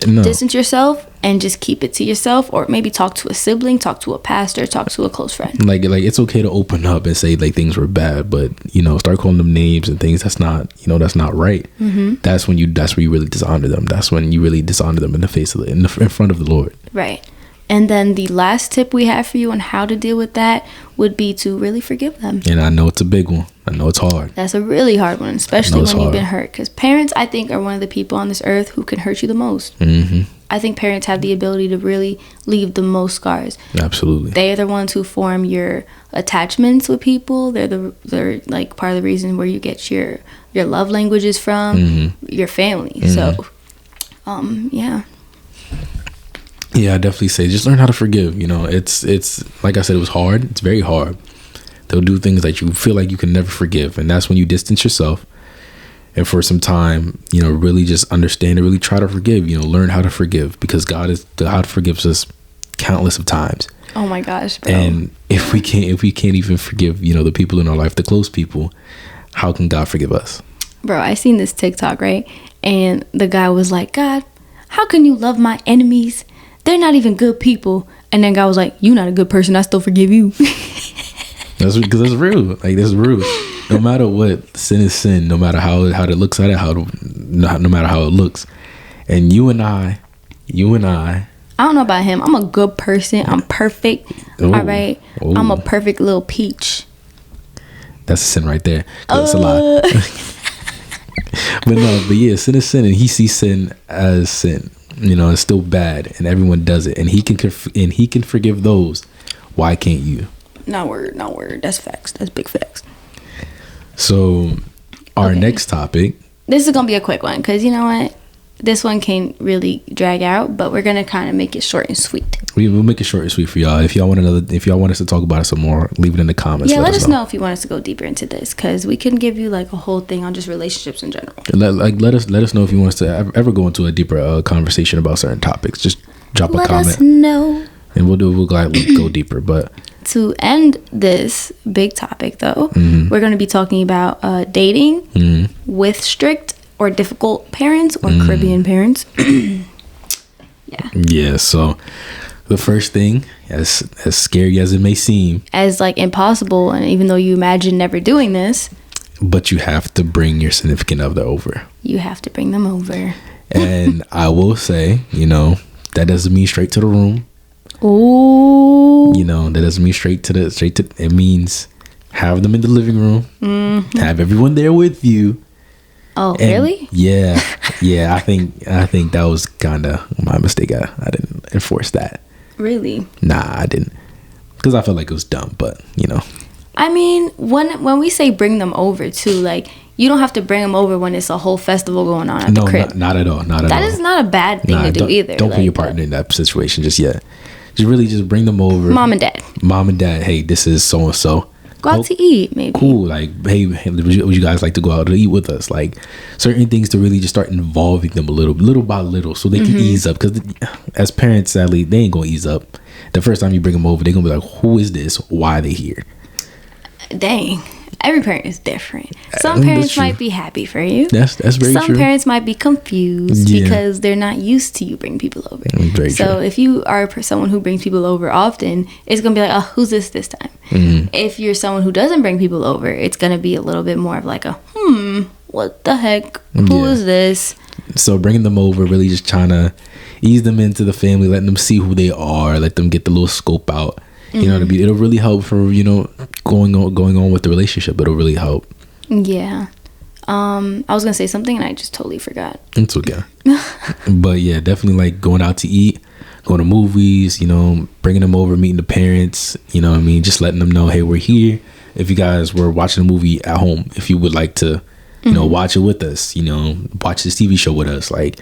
[SPEAKER 2] No. Distance yourself and just keep it to yourself, or maybe talk to a sibling, talk to a pastor, talk to a close friend. Like
[SPEAKER 3] it's okay to open up and say like things were bad, but start calling them names and things. That's not that's not right. That's where you really dishonor them. That's when you really dishonor them in the face of in front of the Lord.
[SPEAKER 2] Right. And then the last tip we have for you on how to deal with that would be to really forgive them.
[SPEAKER 3] And I know it's a big one. I know it's hard.
[SPEAKER 2] That's a really hard one, especially when you've been hurt. Because parents, I think, are one of the people on this earth who can hurt you the most. I think parents have the ability to really leave the most scars.
[SPEAKER 3] Absolutely.
[SPEAKER 2] They are the ones who form your attachments with people. They're like part of the reason where you get your love languages from, your family. So, yeah.
[SPEAKER 3] Yeah, I definitely say just learn how to forgive. It's like I said, it was hard. It's very hard. They'll do things that you feel like you can never forgive, and that's when you distance yourself. And for some time, really just understand and really try to forgive. Learn how to forgive, because God forgives us countless of times.
[SPEAKER 2] Oh my gosh, bro.
[SPEAKER 3] And if we can't even forgive, the people in our life, the close people, how can God forgive us?
[SPEAKER 2] Bro, I seen this TikTok, right? And the guy was like, God, how can you love my enemies? They're not even good people. And then God was like, you not a good person, I still forgive you.
[SPEAKER 3] That's because that's real. Like, that's real. No matter what, sin is sin. No matter how it looks at it, no matter how it looks. And you and I. I
[SPEAKER 2] don't know about him. I'm a good person. I'm perfect. All right. I'm a perfect little peach.
[SPEAKER 3] That's a sin right there. That's a lie. But yeah, sin is sin, and he sees sin as sin. You know, it's still bad, and everyone does it, and he can forgive those. Why can't you?
[SPEAKER 2] Not word. That's facts. That's big facts.
[SPEAKER 3] So, our
[SPEAKER 2] Okay.
[SPEAKER 3] next topic.
[SPEAKER 2] This is gonna be a quick one because you know what, this one can't really drag out, but we're gonna kind of make it short and sweet.
[SPEAKER 3] We'll make it short and sweet for y'all. If y'all want us to talk about it some more, leave it in the comments.
[SPEAKER 2] Yeah, let us know if you want us to go deeper into this because we can give you like a whole thing on just relationships in general.
[SPEAKER 3] Let us know if you want us to ever go into a deeper conversation about certain topics. Just drop a
[SPEAKER 2] Let
[SPEAKER 3] comment,
[SPEAKER 2] us know.
[SPEAKER 3] and we'll gladly go deeper. But
[SPEAKER 2] To end this big topic, though, we're going to be talking about dating with strict or difficult parents or Caribbean parents.
[SPEAKER 3] yeah, so the first thing, as scary as it may seem,
[SPEAKER 2] As like impossible, and even though you imagine never doing this,
[SPEAKER 3] but you have to bring your significant other over.
[SPEAKER 2] you have to bring them over.
[SPEAKER 3] And I will say, you know, that doesn't mean straight to the room.
[SPEAKER 2] Ooh.
[SPEAKER 3] You know, that doesn't mean straight to. It means have them in the living room, have everyone there with you.
[SPEAKER 2] Oh,
[SPEAKER 3] And
[SPEAKER 2] really?
[SPEAKER 3] Yeah. I think that was kind of my mistake. I didn't enforce that.
[SPEAKER 2] Really?
[SPEAKER 3] Nah, I didn't, because I felt like it was dumb. But you know,
[SPEAKER 2] I mean, when we say bring them over too, like you don't have to bring them over when it's a whole festival going on at the crib.
[SPEAKER 3] not at all. Not at all.
[SPEAKER 2] That is not a bad thing to do either.
[SPEAKER 3] Don't put your partner in that situation just yet. Just bring them over.
[SPEAKER 2] Mom and dad.
[SPEAKER 3] Mom and dad. Hey, this is so and so.
[SPEAKER 2] Go out to eat, maybe.
[SPEAKER 3] Cool. Like, hey, would you guys like to go out to eat with us? Like, certain things to really just start involving them a little by little, so they can ease up. Because as parents, sadly, they ain't gonna ease up. The first time you bring them over, they're gonna be like, "Who is this? Why are they here?"
[SPEAKER 2] Dang. Every parent is different. Some
[SPEAKER 3] That's
[SPEAKER 2] parents
[SPEAKER 3] true.
[SPEAKER 2] might be happy for you.
[SPEAKER 3] That's very
[SPEAKER 2] Some
[SPEAKER 3] true.
[SPEAKER 2] parents might be confused
[SPEAKER 3] Yeah.
[SPEAKER 2] because they're not used to you bring people over.
[SPEAKER 3] Very
[SPEAKER 2] So
[SPEAKER 3] true.
[SPEAKER 2] if you are someone who brings people over often, it's gonna be like, oh, who's this time?
[SPEAKER 3] Mm-hmm.
[SPEAKER 2] If you're someone who doesn't bring people over, it's gonna be a little bit more of like a what the heck? Who is
[SPEAKER 3] Yeah.
[SPEAKER 2] this?
[SPEAKER 3] So bringing them over, really just trying to ease them into the family, letting them see who they are, let them get the little scope out. You know, it'll really help for, you know, going on with the relationship. It'll really help.
[SPEAKER 2] Yeah. I was gonna say something and I just totally forgot.
[SPEAKER 3] It's okay. But yeah, definitely like going out to eat, going to movies, you know, bringing them over, meeting the parents, you know what I mean? Just letting them know, hey, we're here. If you guys were watching a movie at home, if you would like to, you know, watch it with us, you know, watch this TV show with us, like,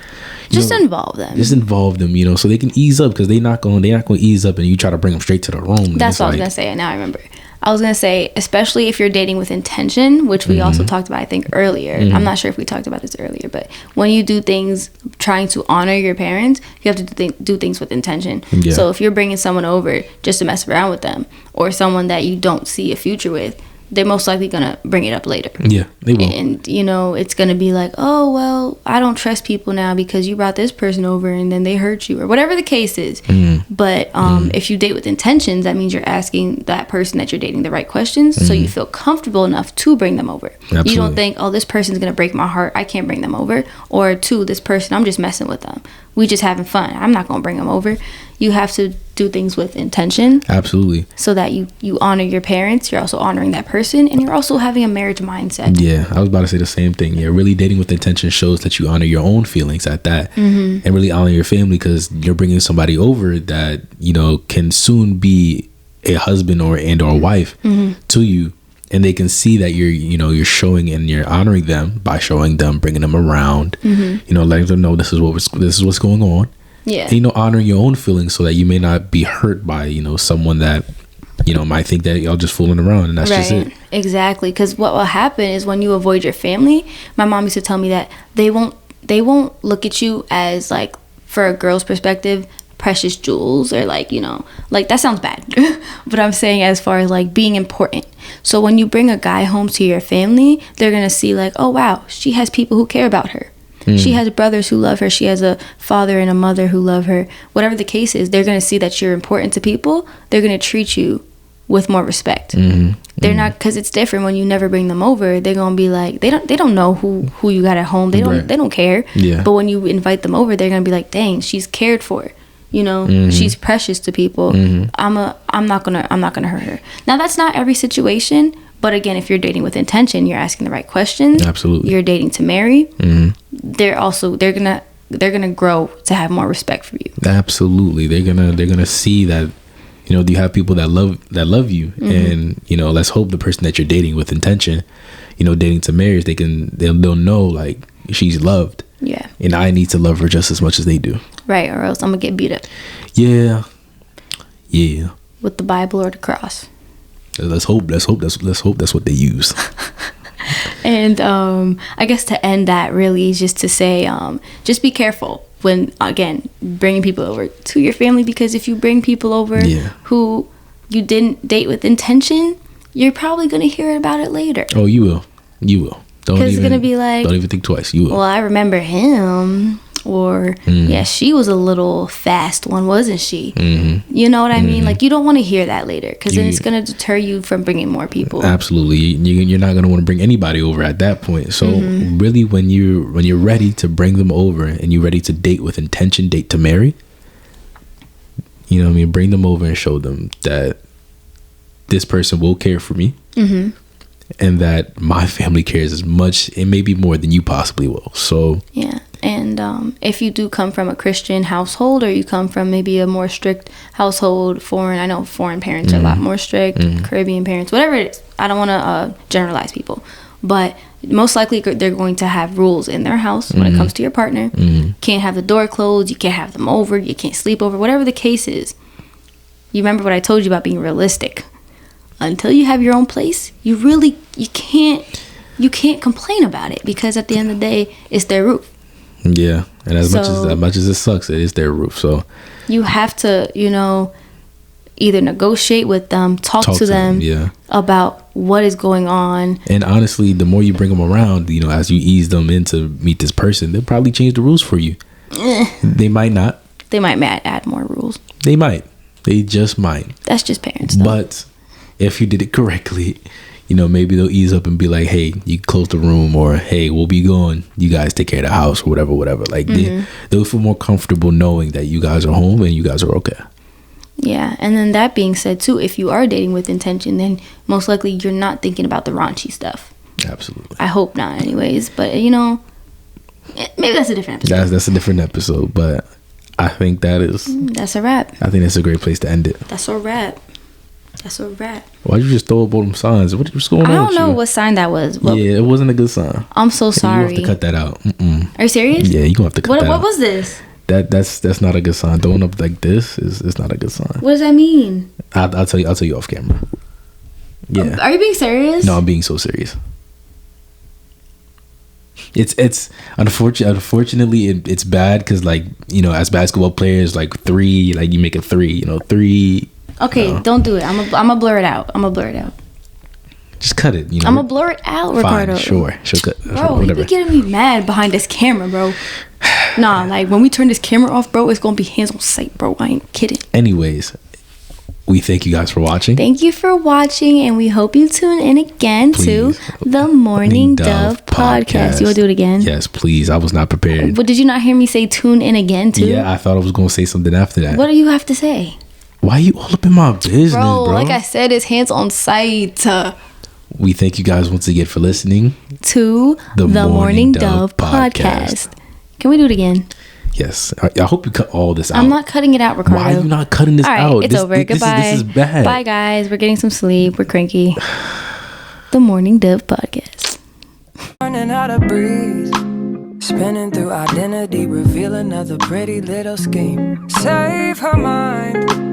[SPEAKER 3] you
[SPEAKER 2] Just
[SPEAKER 3] know,
[SPEAKER 2] involve them.
[SPEAKER 3] just involve them, you know, so they can ease up, because they're not going to ease up and you try to bring them straight to the room.
[SPEAKER 2] That's what I was gonna say. Now I remember. I was gonna say, especially if you're dating with intention, which we also talked about, I think earlier. I'm not sure if we talked about this earlier, but when you do things trying to honor your parents, you have to do things with intention.
[SPEAKER 3] Yeah.
[SPEAKER 2] So if you're bringing someone over just to mess around with them, or someone that you don't see a future with, they're most likely gonna bring it up later.
[SPEAKER 3] Yeah, they will.
[SPEAKER 2] And you know, it's gonna be like, oh well, I don't trust people now because you brought this person over and then they hurt you, or whatever the case is. But if you date with intentions, that means you're asking that person that you're dating the right questions, so you feel comfortable enough to bring them over. You
[SPEAKER 3] Absolutely.
[SPEAKER 2] don't think, oh, this person's gonna break my heart, I can't bring them over, or two, this person, I'm just messing with them, we just having fun, I'm not gonna bring them over. You have to do things with intention,
[SPEAKER 3] Absolutely.
[SPEAKER 2] so that you honor your parents, you're also honoring that person, and you're also having a marriage mindset.
[SPEAKER 3] Yeah, I was about to say the same thing. Yeah, really dating with intention shows that you honor your own feelings at that, and really honor your family, because you're bringing somebody over that, you know, can soon be a husband or wife to you, and they can see that you're showing and you're honoring them by showing them, bringing them around, you know, letting them know this is what's going on.
[SPEAKER 2] Yeah.
[SPEAKER 3] And, you know, honoring your own feelings so that you may not be hurt by, you know, someone that, you know, might think that y'all just fooling around, and that's just it.
[SPEAKER 2] Exactly. Because what will happen is when you avoid your family, my mom used to tell me that they won't look at you as, like, for a girl's perspective, precious jewels, or like, you know, like, that sounds bad. But I'm saying as far as like being important. So when you bring a guy home to your family, they're gonna see like, oh wow, she has people who care about her. She has brothers who love her. She has a father and a mother who love her. Whatever the case is, they're going to see that you're important to people. They're going to treat you with more respect. They're not, because it's different when you never bring them over. They're going to be like, they don't know who you got at home. They don't care.
[SPEAKER 3] Yeah.
[SPEAKER 2] But when you invite them over, they're going to be like, dang, she's cared for. You know, she's precious to people. I'm not gonna hurt her. Now that's not every situation, But again, if you're dating with intention, you're asking the right questions.
[SPEAKER 3] Absolutely.
[SPEAKER 2] You're dating to marry. They're gonna grow to have more respect for you.
[SPEAKER 3] Absolutely. They're gonna see that, you know, you have people that love you, and, you know, let's hope the person that you're dating with intention, you know, dating to marriage, they'll know, like, she's loved.
[SPEAKER 2] Yeah.
[SPEAKER 3] And I need to love her just as much as they do.
[SPEAKER 2] Right, or else I'm gonna get beat up
[SPEAKER 3] Yeah.
[SPEAKER 2] with the Bible or the cross.
[SPEAKER 3] Let's hope that's what they use.
[SPEAKER 2] And I guess to end that really is just to say, just be careful when, again, bringing people over to your family, because if you bring people over who you didn't date with intention, you're probably going to hear about it later.
[SPEAKER 3] Oh, you will.
[SPEAKER 2] Because it's going to be like,
[SPEAKER 3] don't even think twice. You will.
[SPEAKER 2] Well, I remember him. Or, yeah, she was a little fast one, wasn't she? You know what I mean? Like, you don't want to hear that later, because then it's going to deter you from bringing more people.
[SPEAKER 3] Absolutely. You're not going to want to bring anybody over at that point. So really, when you're ready to bring them over and you're ready to date with intention, date to marry, you know what I mean? Bring them over and show them that this person will care for me. And that my family cares as much, and maybe more than you possibly will. So
[SPEAKER 2] yeah. And if you do come from a Christian household, or you come from maybe a more strict household, I know foreign parents are a lot more strict, Caribbean parents, whatever it is. I don't want to generalize people, but most likely they're going to have rules in their house when it comes to your partner. Can't have the door closed, you can't have them over, you can't sleep over, whatever the case is. You remember what I told you about being realistic. Until you have your own place, you can't complain about it, because at the end of the day, it's their roof.
[SPEAKER 3] Yeah, and as much as it sucks, it is their roof. So
[SPEAKER 2] you have to, you know, either negotiate with them, talk to them about what is going on.
[SPEAKER 3] And honestly, the more you bring them around, you know, as you ease them in to meet this person, they'll probably change the rules for you. They might not.
[SPEAKER 2] They might add more rules.
[SPEAKER 3] They might. They just might.
[SPEAKER 2] That's just parents, though.
[SPEAKER 3] But if you did it correctly, you know, maybe they'll ease up and be like, hey, you close the room, or hey, we'll be going, you guys take care of the house, or whatever. Like they'll feel more comfortable knowing that you guys are home and you guys are okay.
[SPEAKER 2] Yeah. And then that being said too, if you are dating with intention, then most likely you're not thinking about the raunchy stuff.
[SPEAKER 3] Absolutely.
[SPEAKER 2] I hope not anyways, but you know, maybe that's a different episode.
[SPEAKER 3] That's a different episode, but I think that's
[SPEAKER 2] a wrap.
[SPEAKER 3] I think that's a great place to end it.
[SPEAKER 2] That's a wrap.
[SPEAKER 3] Why'd you just throw up all them signs? What's going on?
[SPEAKER 2] I don't know what sign that was.
[SPEAKER 3] Yeah, it wasn't a good sign.
[SPEAKER 2] I'm so sorry.
[SPEAKER 3] You have to cut that out.
[SPEAKER 2] Are you serious?
[SPEAKER 3] Yeah, you gonna have to cut that out.
[SPEAKER 2] What was this?
[SPEAKER 3] That's not a good sign. Throwing up like this is not a good sign.
[SPEAKER 2] What does that mean?
[SPEAKER 3] I'll tell you off camera. Yeah.
[SPEAKER 2] Are you being serious?
[SPEAKER 3] No, I'm being so serious. It's unfortunately it's bad, because, like, you know, as basketball players, like three, like you make it three, you know, three.
[SPEAKER 2] Okay, don't do it. I'm gonna blur it out.
[SPEAKER 3] Just cut it. You know,
[SPEAKER 2] I'm gonna blur it out, Ricardo.
[SPEAKER 3] Fine, sure. Cut.
[SPEAKER 2] Bro,
[SPEAKER 3] whatever.
[SPEAKER 2] you be getting me mad behind this camera, bro. Nah, like when we turn this camera off, bro, it's gonna be hands on sight, bro. I ain't kidding.
[SPEAKER 3] Anyways, we thank you guys for watching.
[SPEAKER 2] Thank you for watching, and we hope you tune in again to the Morning Dove podcast. You wanna do it again?
[SPEAKER 3] Yes, please. I was not prepared.
[SPEAKER 2] But did you not hear me say tune in again too?
[SPEAKER 3] Yeah, I thought I was gonna say something after that.
[SPEAKER 2] What do you have to say?
[SPEAKER 3] Why are you all up in my business, bro?
[SPEAKER 2] Like I said, it's hands on sight.
[SPEAKER 3] We thank you guys once again for listening
[SPEAKER 2] to the Morning Dove podcast. Can we do it again?
[SPEAKER 3] Yes. I hope you cut all this out.
[SPEAKER 2] I'm not cutting it out, Ricardo.
[SPEAKER 3] Why are you not cutting this out?
[SPEAKER 2] All right, it's over. Goodbye.
[SPEAKER 3] This is bad.
[SPEAKER 2] Bye, guys. We're getting some sleep. We're cranky. The Morning Dove podcast.
[SPEAKER 7] Learning how to breathe. Spinning through identity, reveal another pretty little scheme. Save her mind.